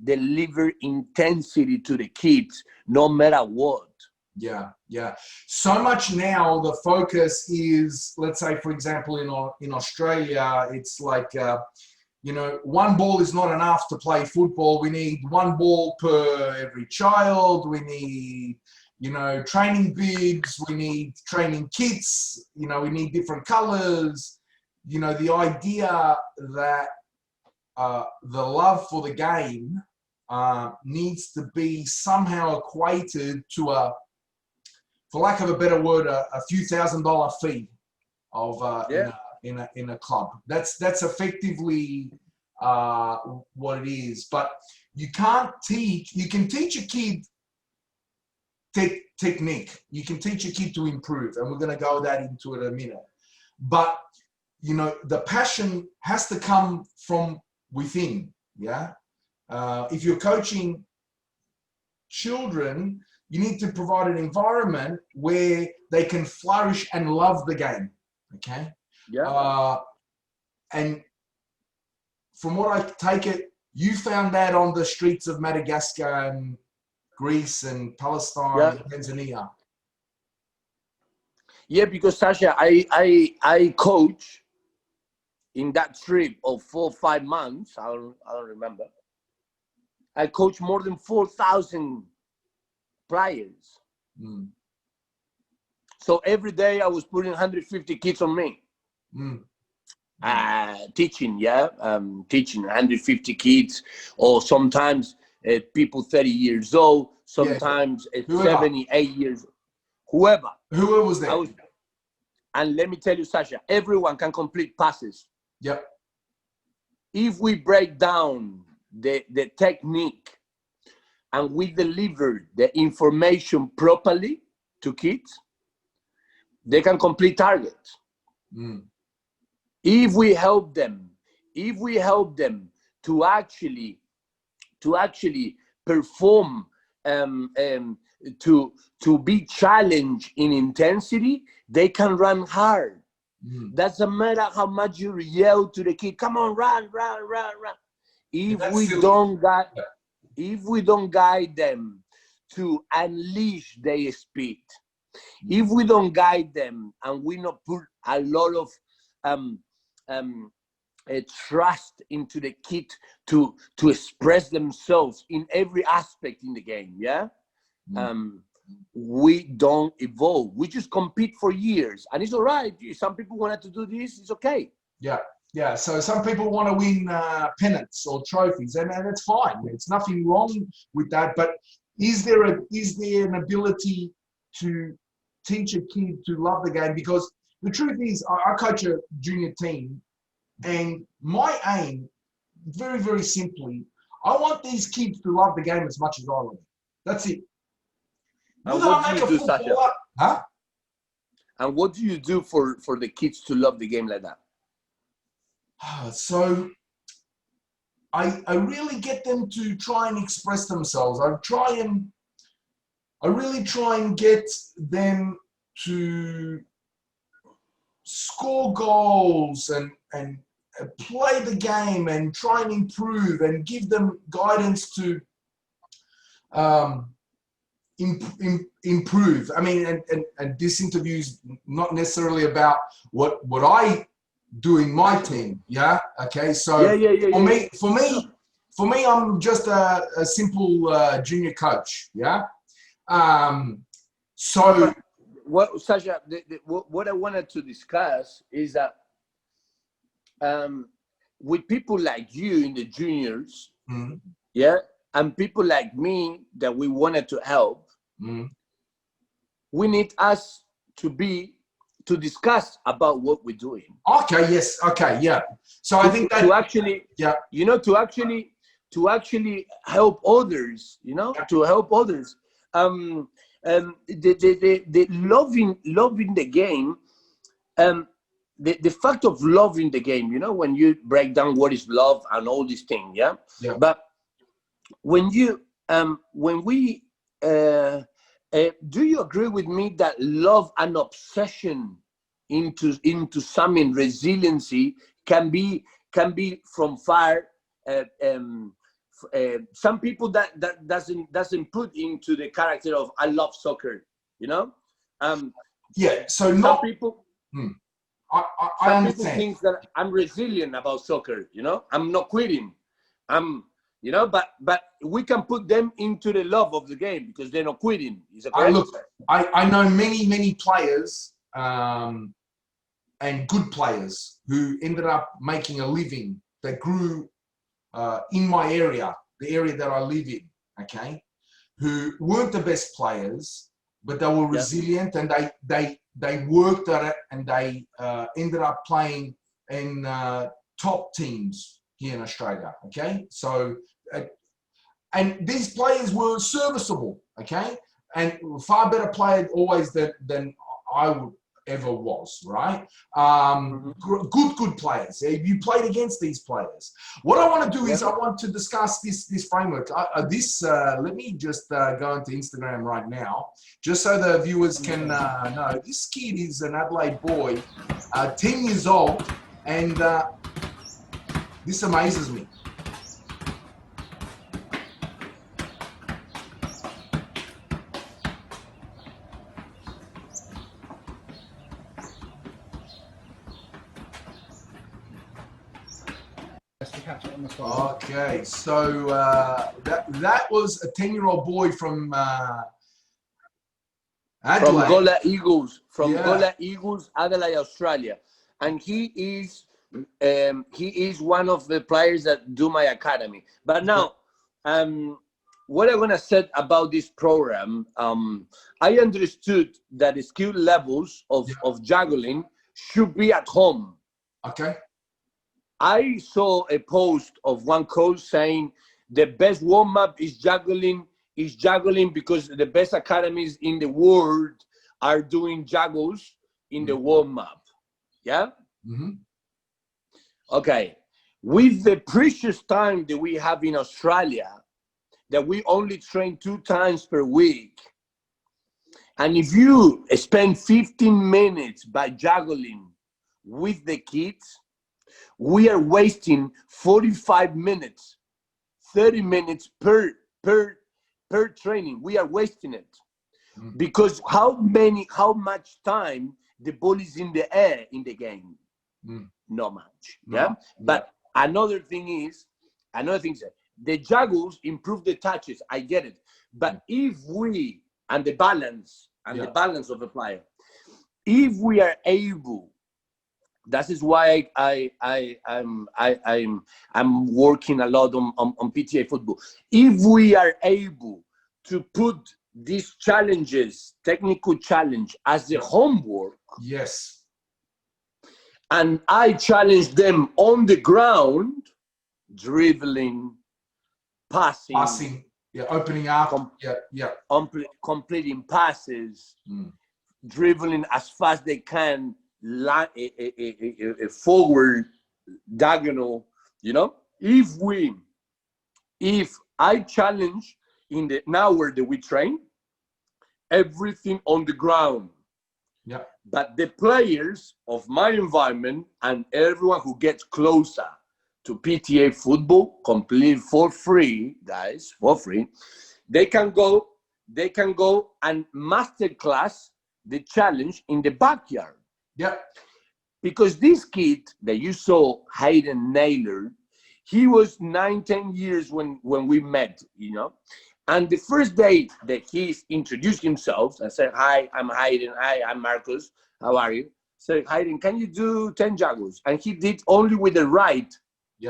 deliver intensity to the kids no matter what. Yeah, yeah. So much now the focus is, let's say, for example, in Australia, it's like, one ball is not enough to play football. We need one ball per every child. We need, training bibs. We need training kits. We need different colors. The idea that the love for the game needs to be somehow equated to for lack of a better word, a few $1,000 fee of in a club. That's effectively what it is. But you can't teach. You can teach a kid technique. You can teach a kid to improve, and we're going to go into it in a minute. But the passion has to come from within. Yeah. If you're coaching children, you need to provide an environment where they can flourish and love the game. Okay. Yeah. And from what I take it, you found that on the streets of Madagascar and Greece and Palestine and Tanzania. Yeah, because Sasha, I coach in that trip of 4 or 5 months. I don't remember. I coached more than 4,000 players. So every day I was putting 150 kids on me. Teaching, teaching 150 kids, or sometimes people 30 years old, sometimes 78 years, whoever was there. And let me tell you, Sasha, everyone can complete passes. Yep. If we break down the technique and we deliver the information properly to kids, they can complete targets. If we help them to actually perform, to be challenged in intensity, they can run hard. Doesn't matter how much you yell to the kid, come on, run. If we don't guide them to unleash their speed, if we don't guide them and we not put a lot of trust into the kid to express themselves in every aspect in the game, we don't evolve. We just compete for years, and it's all right. Some people wanted to do this, it's okay. Yeah. So some people want to win pennants or trophies, and it's fine. There's nothing wrong with that. But is there an ability to teach a kid to love the game? Because the truth is, I coach a junior team, and my aim, very, very simply, I want these kids to love the game as much as I love it. That's it. And what do you do, Sasha? Huh? And what do you do for the kids to love the game like that? So I really get them to try and express themselves. I really try and get them to score goals and play the game and try and improve and give them guidance to improve. I mean, and this interview is not necessarily about what I do in my team. Yeah. Okay. So for For me, I'm just a simple junior coach. Yeah. So what, Sasha, what I wanted to discuss is that with people like you in the juniors, yeah, and people like me that we wanted to help, we need us to discuss about what we're doing. Okay. Yes. Okay. Yeah. So I think that to actually, yeah, to actually help others, to help others. The loving the game, the fact of loving the game, when you break down what is love and all these things, yeah. But when you when we do you agree with me that love and obsession into something resiliency can be from far, some people that doesn't put into the character of I love soccer, yeah. So some not people. I Some understand. people think that I'm resilient about soccer, I'm not quitting. But we can put them into the love of the game because they're not quitting. Is that correct? Look, I know many players and good players who ended up making a living that grew in my area, the area that I live in, okay, who weren't the best players, but they were resilient and they worked at it and they ended up playing in top teams here in Australia, okay? So, and these players were serviceable, okay? And far better player always than I would ever was, right? Good players. You played against these players. What I want to do is I want to discuss this framework. Let me just go into Instagram right now, just so the viewers can know. This kid is an Adelaide boy, 10 years old, and this amazes me. Okay, so that was a 10-year-old boy from Adelaide. From Gola Eagles, Adelaide, Australia, and he is one of the players that do my academy. But now, what I'm gonna say about this program, I understood that the skill levels of juggling should be at home. Okay. I saw a post of one coach saying the best warm-up is juggling because the best academies in the world are doing juggles in the warm-up. Yeah? Okay. With the precious time that we have in Australia, that we only train 2 times per week, and if you spend 15 minutes by juggling with the kids, we are wasting 45 minutes, 30 minutes per training. We are wasting it because how much time the ball is in the air in the game? Not much. Yeah. But another thing is the juggles improve the touches. I get it. But if we the balance of the player, if we are able. That is why I'm working a lot on PTA football. If we are able to put these challenges, technical challenge, as the homework, yes, and I challenge them on the ground, dribbling, passing, opening up, completing passes, dribbling as fast they can. A forward diagonal, if I challenge in the hour that we train, everything on the ground, but the players of my environment and everyone who gets closer to PTA football, complete for free, guys, for free, they can go and masterclass the challenge in the backyard. Yeah. Because this kid that you saw, Hayden Naylor, He was 9, 10 years when we met, you know. And the first day that he introduced himself and said, "Hi, I'm Hayden. Hi, I'm Marcus. How are you?" Said, "Hayden, can you do 10 juggles?" And he did only with the right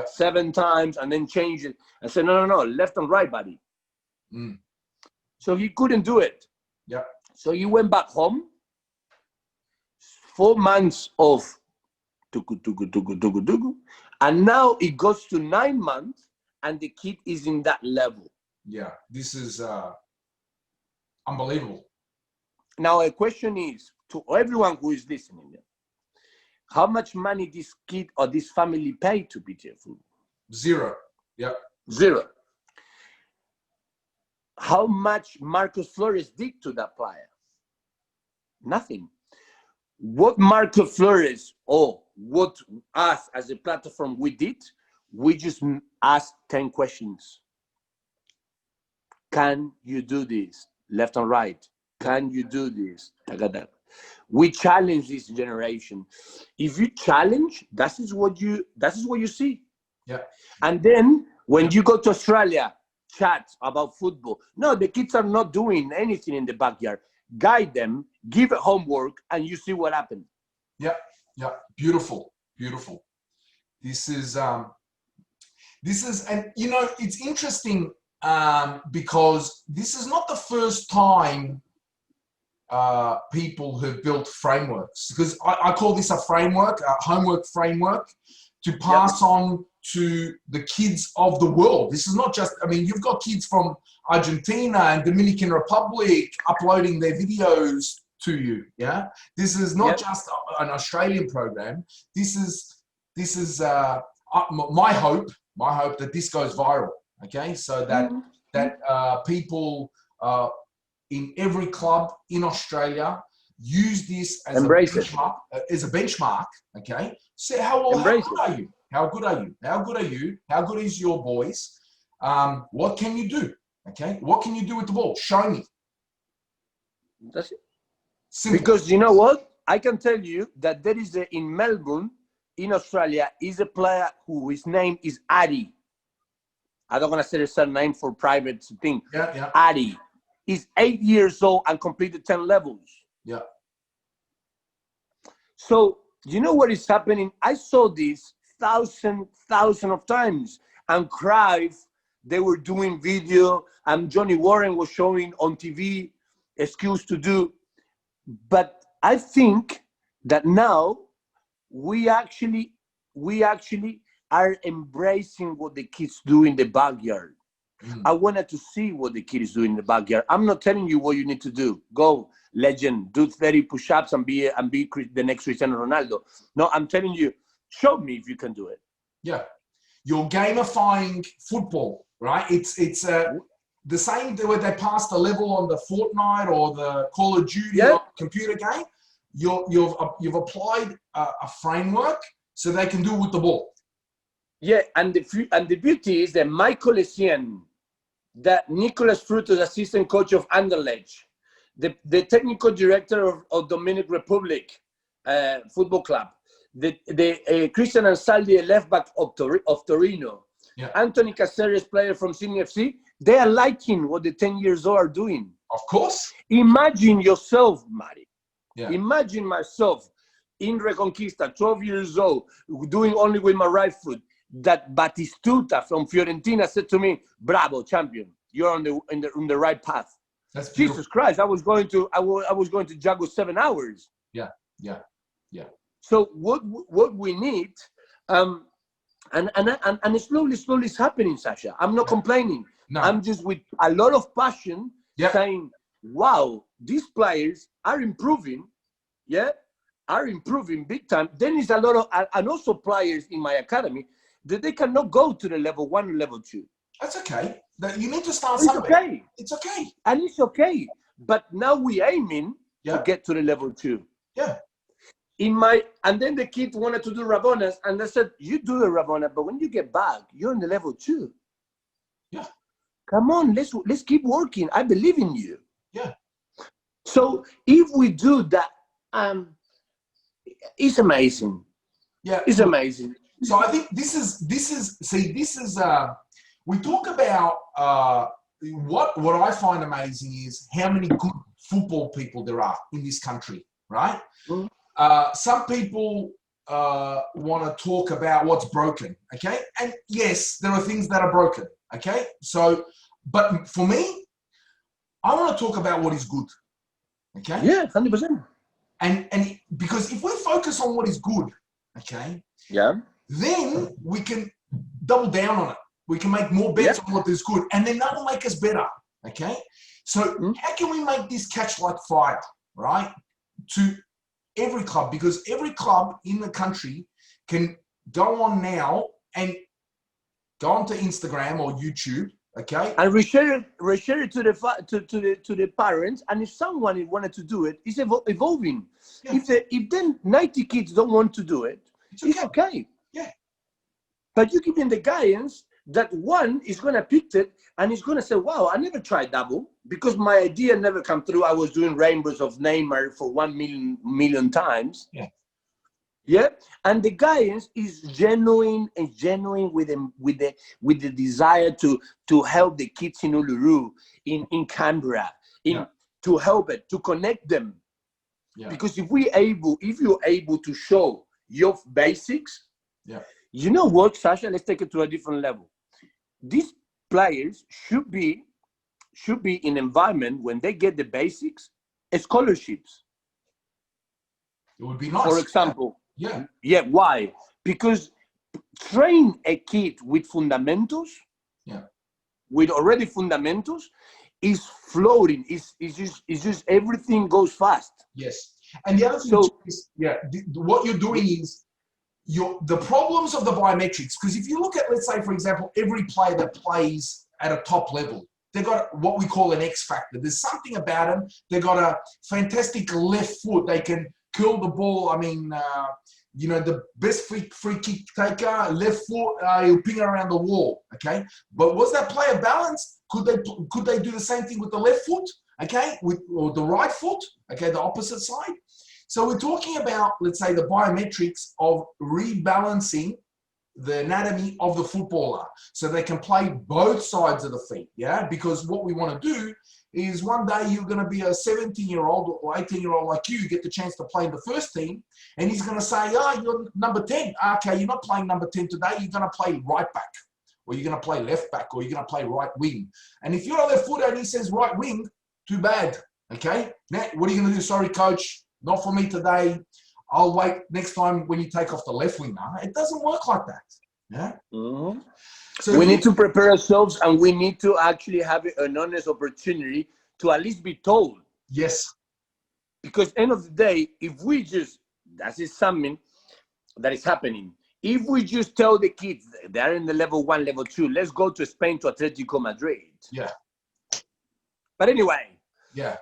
7 times and then changed it. I said, no, left and right, buddy. So he couldn't do it. Yeah. So he went back home. 4 months of tugu, and now it goes to 9 months, and the kid is in that level. Yeah, this is unbelievable. Now, a question is to everyone who is listening: how much money this kid or this family pay to BTF Football? 0. Yeah. 0. How much Marcos Flores did to that player? Nothing. What Marcos Flores or what us as a platform we did, we just asked 10 questions. Can you do this? Left and right. Can you do this? We challenge this generation. If you challenge, that is what you see. Yeah. And then when you go to Australia, chat about football. No, the kids are not doing anything in the backyard. Guide them, give it homework, and you see what happens. Yeah, yeah, beautiful, beautiful. This is, and you know, it's interesting because this is not the first time people have built frameworks, because I call this a framework, a homework framework, to pass on to the kids of the world. This is not just, I mean, you've got kids from Argentina and Dominican Republic uploading their videos to you. Yeah, this is not just an Australian program. This is my hope that this goes viral. Okay, so that people in every club in Australia use this as a benchmark. Okay, so how good are you? How good are you? How good are you? How good is your voice? What can you do? Okay, what can you do with the ball? Show me. That's it. Simple. Because you know what? I can tell you that there is in Melbourne, in Australia, is a player his name is Adi. I don't want to say the surname for private thing. Yeah. Adi. He's 8 years old and completed 10 levels. Yeah. So you know what is happening? I saw this thousand of times. And Cruyff, they were doing video, and Johnny Warren was showing on TV skills to do. But I think that now we actually are embracing what the kids do in the backyard. I wanted to see what the kid is doing in the backyard. I'm not telling you what you need to do. Go, legend, do 30 push-ups and be the next Cristiano Ronaldo. No, I'm telling you, show me if you can do it. Yeah, you're gamifying football, right? It's the same way they passed the level on the Fortnite or the Call of Duty computer game. You've applied a framework so they can do it with the ball. Yeah, and the beauty is that Michael Essien, that Nicolas Frutos, assistant coach of Anderlecht, the technical director of Dominican Republic Football Club, the Christian Ansaldi, left back of Torino, Anthony Caceres, player from Sydney FC, they are liking what the 10 years old are doing. Of course. Imagine yourself, Mari. Yeah. Imagine myself in Reconquista, 12 years old, doing only with my right foot. That Batistuta from Fiorentina said to me, "Bravo, champion! You're on the right path." That's beautiful. Jesus Christ! I was going to juggle 7 hours. Yeah. So what we need, and slowly it's happening, Sasha. I'm not complaining. No. I'm just with a lot of passion saying, "Wow, these players are improving." Yeah, are improving big time. Then is a lot of and also players in my academy that they cannot go to the level 1 and level 2. That's okay. You need to start somewhere. Okay. It's okay. And it's okay. But now we aiming to get to the level 2. Yeah. And then the kid wanted to do Rabonas, and I said, "You do the Rabona, but when you get back, you're in the level 2. Yeah. Come on, let's keep working. I believe in you." Yeah. So if we do that, it's amazing. Yeah. It's amazing. So I think this is we talk about what I find amazing is how many good football people there are in this country, right? Mm. Some people want to talk about what's broken, okay? And yes, there are things that are broken, okay? So, but for me, I want to talk about what is good, okay? Yeah, 100%. And because if we focus on what is good, okay, Yeah. then we can double down on it. We can make more bets on what is good, and then that will make us better, okay? So how can we make this catch like fire, right, to every club? Because every club in the country can go on now and go onto Instagram or YouTube, okay? And reshare it to the parents. And if someone wanted to do it, it's evolving. Yeah. If then 90 kids don't want to do it, it's okay. Yeah. But you give them the guidance that one is gonna pick it and he's gonna say, "Wow, I never tried double because my idea never come through. I was doing rainbows of Neymar for 1 million times." Yeah. Yeah, and the guidance is genuine with the desire to help the kids in Uluru, in Canberra, to help it, to connect them. Yeah. Because if you're able to show your basics, you know what, Sasha? Let's take it to a different level. These players should be in environment when they get the basics, scholarships. It would be nice. For example. Yeah. Why? Because train a kid with fundamentals, with already fundamentals, is floating. It's just everything goes fast. Yes. And the other thing is, what you're doing is the problems of the biometrics. Because if you look at, let's say, for example, every player that plays at a top level, they've got what we call an X factor. There's something about them. They've got a fantastic left foot. They can curl the ball. I mean, the best free kick taker, left foot, he'll ping around the wall, okay? But was that player balanced? Could they do the same thing with the left foot, okay? Or the right foot, okay, the opposite side? So we're talking about, let's say, the biometrics of rebalancing the anatomy of the footballer so they can play both sides of the feet, yeah? Because what we want to do is one day you're going to be a 17-year-old or 18-year-old like you, get the chance to play in the first team, and he's going to say, you're number 10. Okay, you're not playing number 10 today. You're going to play right back, or you're going to play left back, or you're going to play right wing. And if you're a left footer and he says right wing, too bad, okay? Now, what are you going to do? Sorry, coach, not for me today. I'll wait next time when you take off the left wing. No, it doesn't work like that, yeah? Mm-hmm. So we need to prepare ourselves, and we need to actually have an honest opportunity to at least be told. Yes. Because end of the day, if we just, that is something that is happening. If we just tell the kids they're in the level 1, level 2, let's go to Spain to Atletico Madrid. Yeah. But anyway,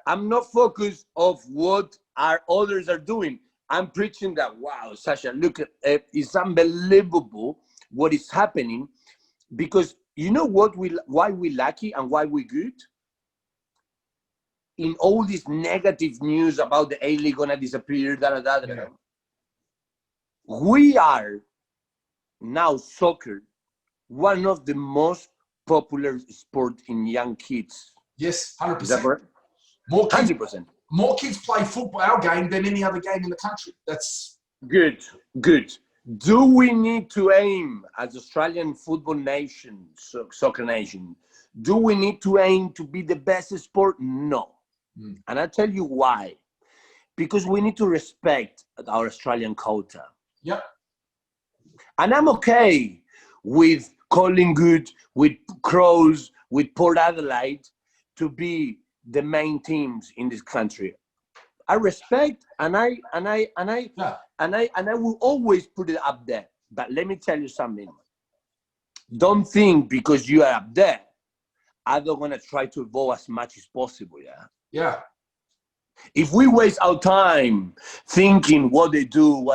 I'm not focused of what our others are doing. I'm preaching that, wow, Sasha, look at it. It's unbelievable what is happening. Because you know why we're lucky and why we're good? In all this negative news about the A-League gonna disappear, we are now soccer, one of the most popular sport in young kids. Yes, 100%. Is that correct? More kids, 100%. More kids play football, our game, than any other game in the country. That's good. Do we need to aim as Australian football nation, soccer nation? Do we need to aim to be the best sport? No. And I'll tell you why. Because we need to respect our Australian culture. Yep. And I'm okay with Collingwood, with Crows, with Port Adelaide to be the main teams in this country. I respect and I will always put it up there. But let me tell you something. Don't think because you are up there, I'm not gonna try to evolve as much as possible. Yeah. If we waste our time thinking what they do, we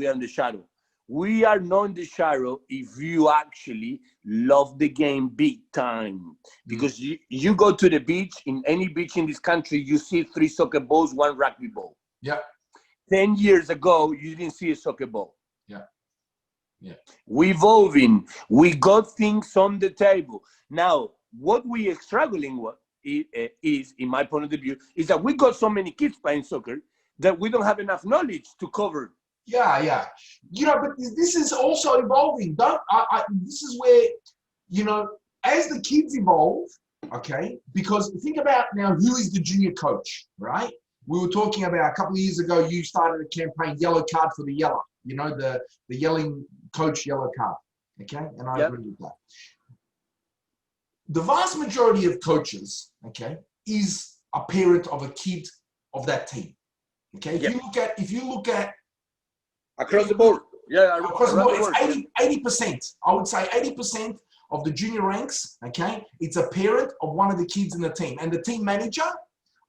are in the shadow. We are not in the shadow if you actually love the game big time. Because you go to the beach, in any beach in this country, you see 3 soccer balls, 1 rugby ball. Yeah. 10 years ago, you didn't see a soccer ball. Yeah. Yeah. We evolving. We got things on the table. Now, what we are struggling with is, in my point of view, is that we got so many kids playing soccer that we don't have enough knowledge to cover. Yeah. But this is also evolving. This is where, as the kids evolve, okay, because think about now, who is the junior coach, right? We were talking about a couple of years ago, you started a campaign, yellow card for the yeller, the yelling coach yellow card, okay? And I agree with that. The vast majority of coaches, okay, is a parent of a kid of that team, okay? If you look at across the board, across the board, it's 80%. I would say 80% of the junior ranks, okay, it's a parent of one of the kids in the team, and the team manager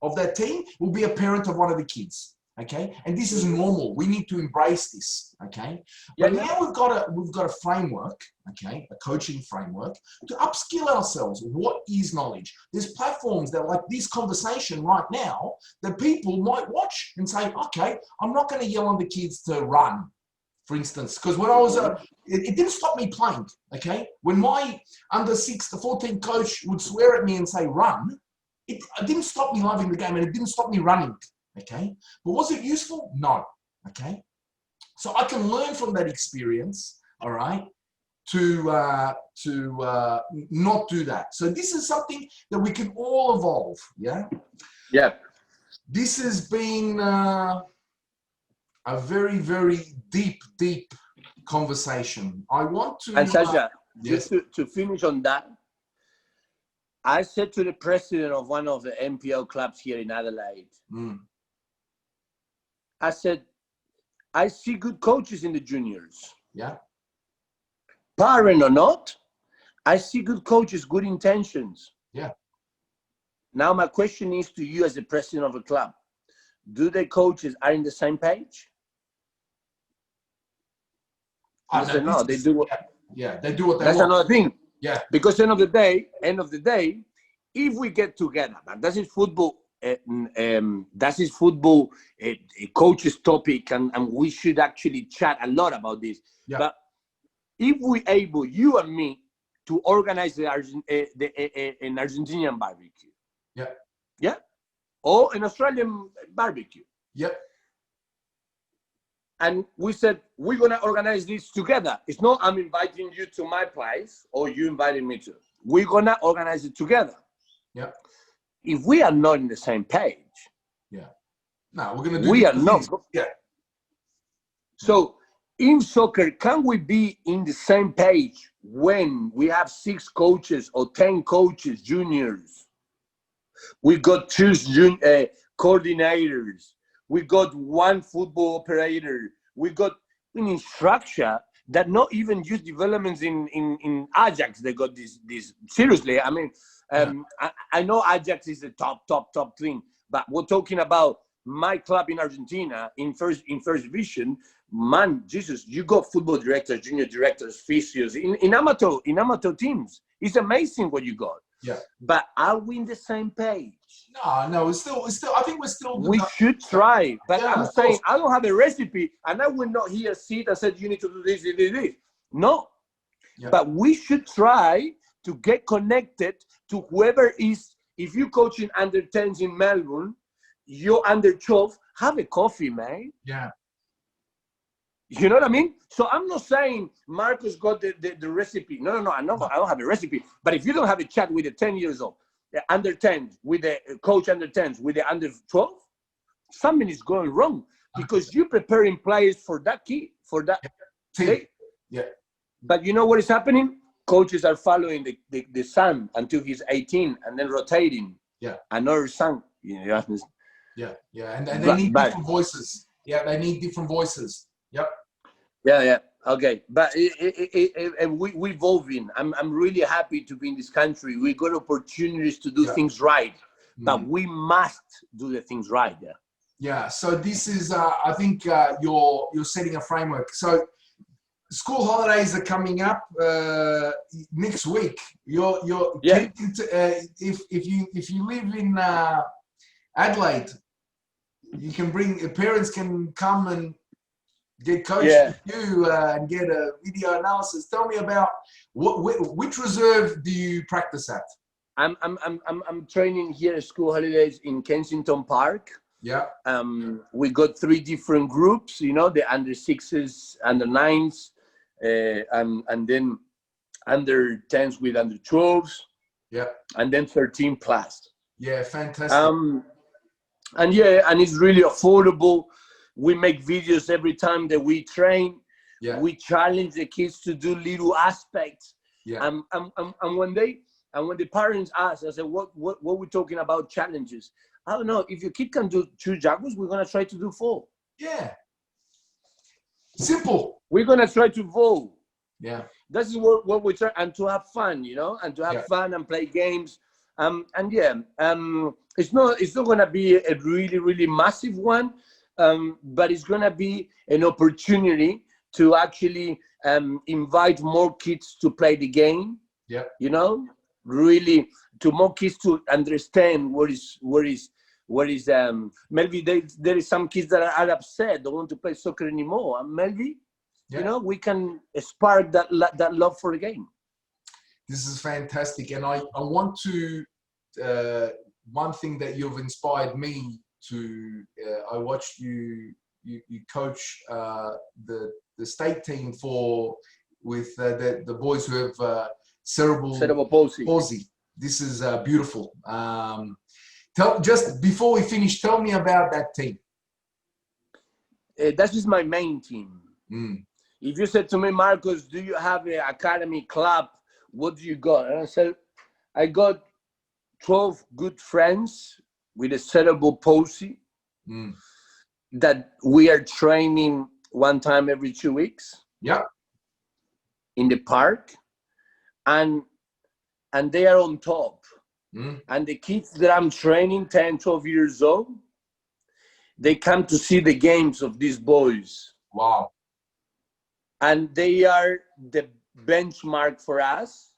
of that team will be a parent of one of the kids. Okay, and this is normal. We need to embrace this. Okay, but now we've got a framework. Okay, a coaching framework to upskill ourselves. What is knowledge? There's platforms that, like this conversation right now, that people might watch and say, okay, I'm not going to yell on the kids to run, for instance, because when I was it didn't stop me playing. Okay, when my under 14 coach would swear at me and say run, it didn't stop me loving the game, and it didn't stop me running. Okay, but was it useful? No. Okay, so I can learn from that experience. All right, to not do that. So this is something that we can all evolve. Yeah. This has been a very, very deep conversation. I want to. And Sasha, just to finish on that, I said to the president of one of the NPL clubs here in Adelaide. I said, I see good coaches in the juniors. Yeah. Parent or not, I see good coaches, good intentions. Yeah. Now my question is to you as the president of a club. Do the coaches are in the same page? I said, no, they do what they do what they That's want. another thing. Yeah. Because end of the day, if we get together, and that is football. That is football coaches topic, and we should actually chat a lot about this. Yeah. But if we able, you and me, to organize an Argentinian barbecue, or an Australian barbecue, and we said we're gonna organize this together. It's not I'm inviting you to my place or you inviting me to. We're gonna organize it together. Yeah. If we are not in the same page, no, we're gonna do. We are not. Yeah. So in soccer, can we be in the same page when we have 6 coaches or 10 coaches, juniors? We got 2 coordinators. We got 1 football operator. We got an structure that not even youth developments in Ajax. They got this seriously. I mean. I know Ajax is the top thing, but we're talking about my club in Argentina in first division. Man, Jesus, you got football directors, junior directors, physios in amateur teams. It's amazing what you got. Yeah. But are we in the same page? No, it's still. I think we're still. We should try, but Yeah, I'm saying I don't have a recipe, and I will not here sit and say you need to do this. No, but we should try to get connected to whoever is. If you're coaching under 10s in Melbourne, you're under 12, have a coffee, man. Yeah. You know what I mean? So I'm not saying Marcus got the recipe. No. I don't have a recipe. But if you don't have a chat with the 10 years old, the under 10s, with the coach under 10s, with the under 12, something is going wrong because you're preparing players for that kid, for that team. Yeah. But you know what is happening? Coaches are following the son until he's 18 and then rotating. Yeah. Another son. Yeah. And they need different voices. Yeah, they need different voices. Yep. Yeah. Okay. But we evolving. I'm really happy to be in this country. We got opportunities to do things right. But we must do the things right. Yeah. So this is I think you're setting a framework. So school holidays are coming up next week. If you live in Adelaide, you can parents can come and get coached with you and get a video analysis. Tell me about which reserve do you practice at? I'm training here at School Holidays in Kensington Park. Yeah. We got 3 different groups, you know, the under 6s, under 9s, and then under 10s with under 12s. Yeah. And then 13 plus. Yeah, fantastic. And it's really affordable. We make videos every time that we train. Yeah. We challenge the kids to do little aspects. Yeah. And when the parents ask, I say, what we're talking about challenges? I don't know. If your kid can do 2 juggles, we're gonna try to do 4. Yeah. Simple. We're gonna try to vote. Yeah. This is what we try, and to have fun, you know, and to have fun and play games. It's not gonna be a really, really massive one, but it's gonna be an opportunity to actually invite more kids to play the game. Yeah. You know, really, to more kids to understand what is maybe there is some kids that are upset, don't want to play soccer anymore, and maybe you know, we can spark that love for the game. This is fantastic, and I want to one thing that you've inspired me to. I watched you coach the state team with the boys who have cerebral palsy. This is beautiful. Just before we finish, tell me about that team. That is my main team. If you said to me, Marcos, do you have an academy club? What do you got? And I said, I got 12 good friends with a cerebral palsy that we are training 1 time every 2 weeks. Yeah. In the park, and they are on top. And the kids that I'm training, 10, 12 years old, they come to see the games of these boys. Wow. And they are the benchmark for us.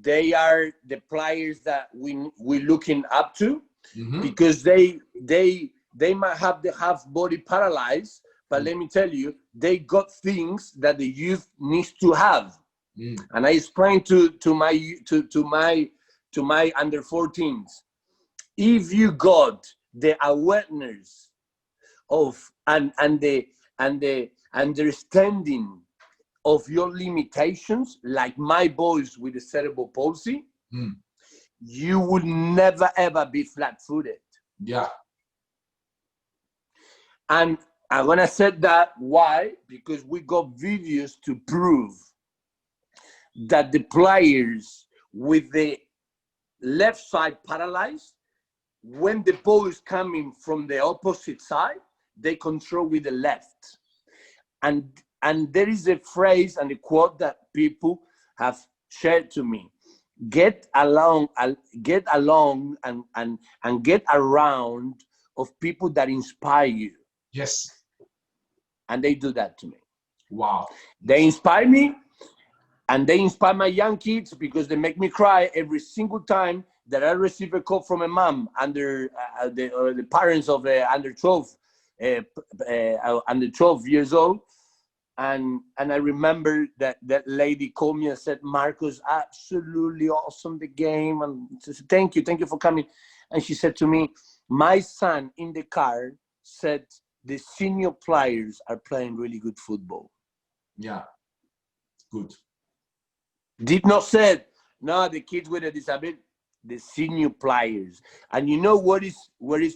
They are the players that we're looking up to, because they might have the half body paralyzed, but let me tell you, they got things that the youth needs to have. And I explained to my under 14s, if you got the awareness of and the understanding of your limitations, like my boys with the cerebral palsy, you would never ever be flat-footed. Yeah. And I'm gonna say that why? Because we got videos to prove that the players with the left side paralyzed, when the ball is coming from the opposite side, they control with the left. And there is a phrase and a quote that people have shared to me: get along and get around of people that inspire you. Yes. And they do that to me. Wow. They inspire me, and they inspire my young kids, because they make me cry every single time that I receive a call from a mom under the parents of under 12 years old. And I remember that lady called me and said, Marcos, absolutely awesome, the game. And I said, thank you for coming. And she said to me, my son in the car said the senior players are playing really good football. Yeah. Good. Did not say, no, the kids with a disability, the senior players. And you know what is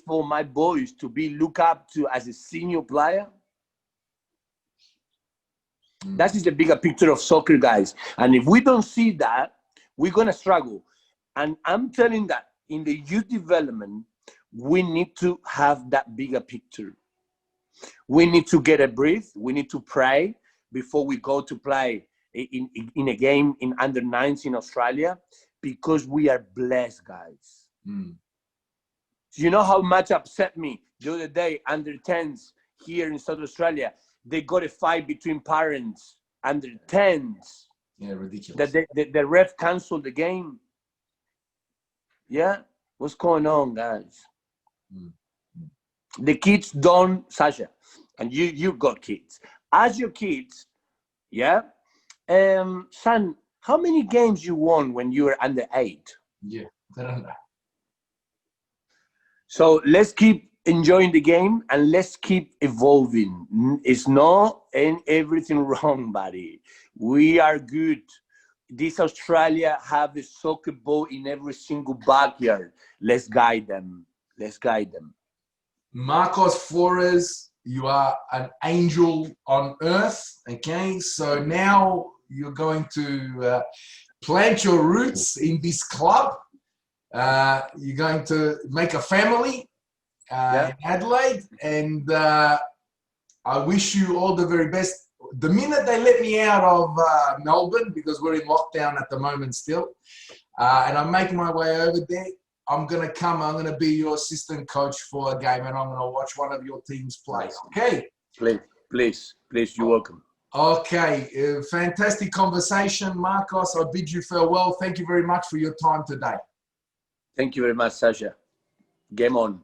for my boys to be looked up to as a senior player? That is the bigger picture of soccer, guys. And if we don't see that, we're going to struggle. And I'm telling that in the youth development, we need to have that bigger picture. We need to get a breath. We need to pray before we go to play in a game in under 9s in Australia, because we are blessed, guys. You know how much upset me the other day, under 10s here in South Australia? They got a fight between parents under 10s. Yeah, ridiculous. That the ref canceled the game. Yeah, what's going on, guys? The kids don't, Sasha, and you've got kids. As your kids, yeah, son, how many games you won when you were under 8? Yeah, I don't know. So let's keep enjoying the game and let's keep evolving. It's not in everything wrong, buddy. We are good. This Australia have a soccer ball in every single backyard. Let's guide them. Let's guide them. Marcos Flores, you are an angel on earth. Okay, so now you're going to plant your roots in this club. You're going to make a family in Adelaide, and I wish you all the very best. The minute they let me out of Melbourne, because we're in lockdown at the moment still, and I'm making my way over there, I'm going to be your assistant coach for a game, and I'm going to watch one of your teams play. Okay? Please, you're welcome. Okay, fantastic conversation, Marcos. I bid you farewell. Thank you very much for your time today. Thank you very much, Sasha. Game on.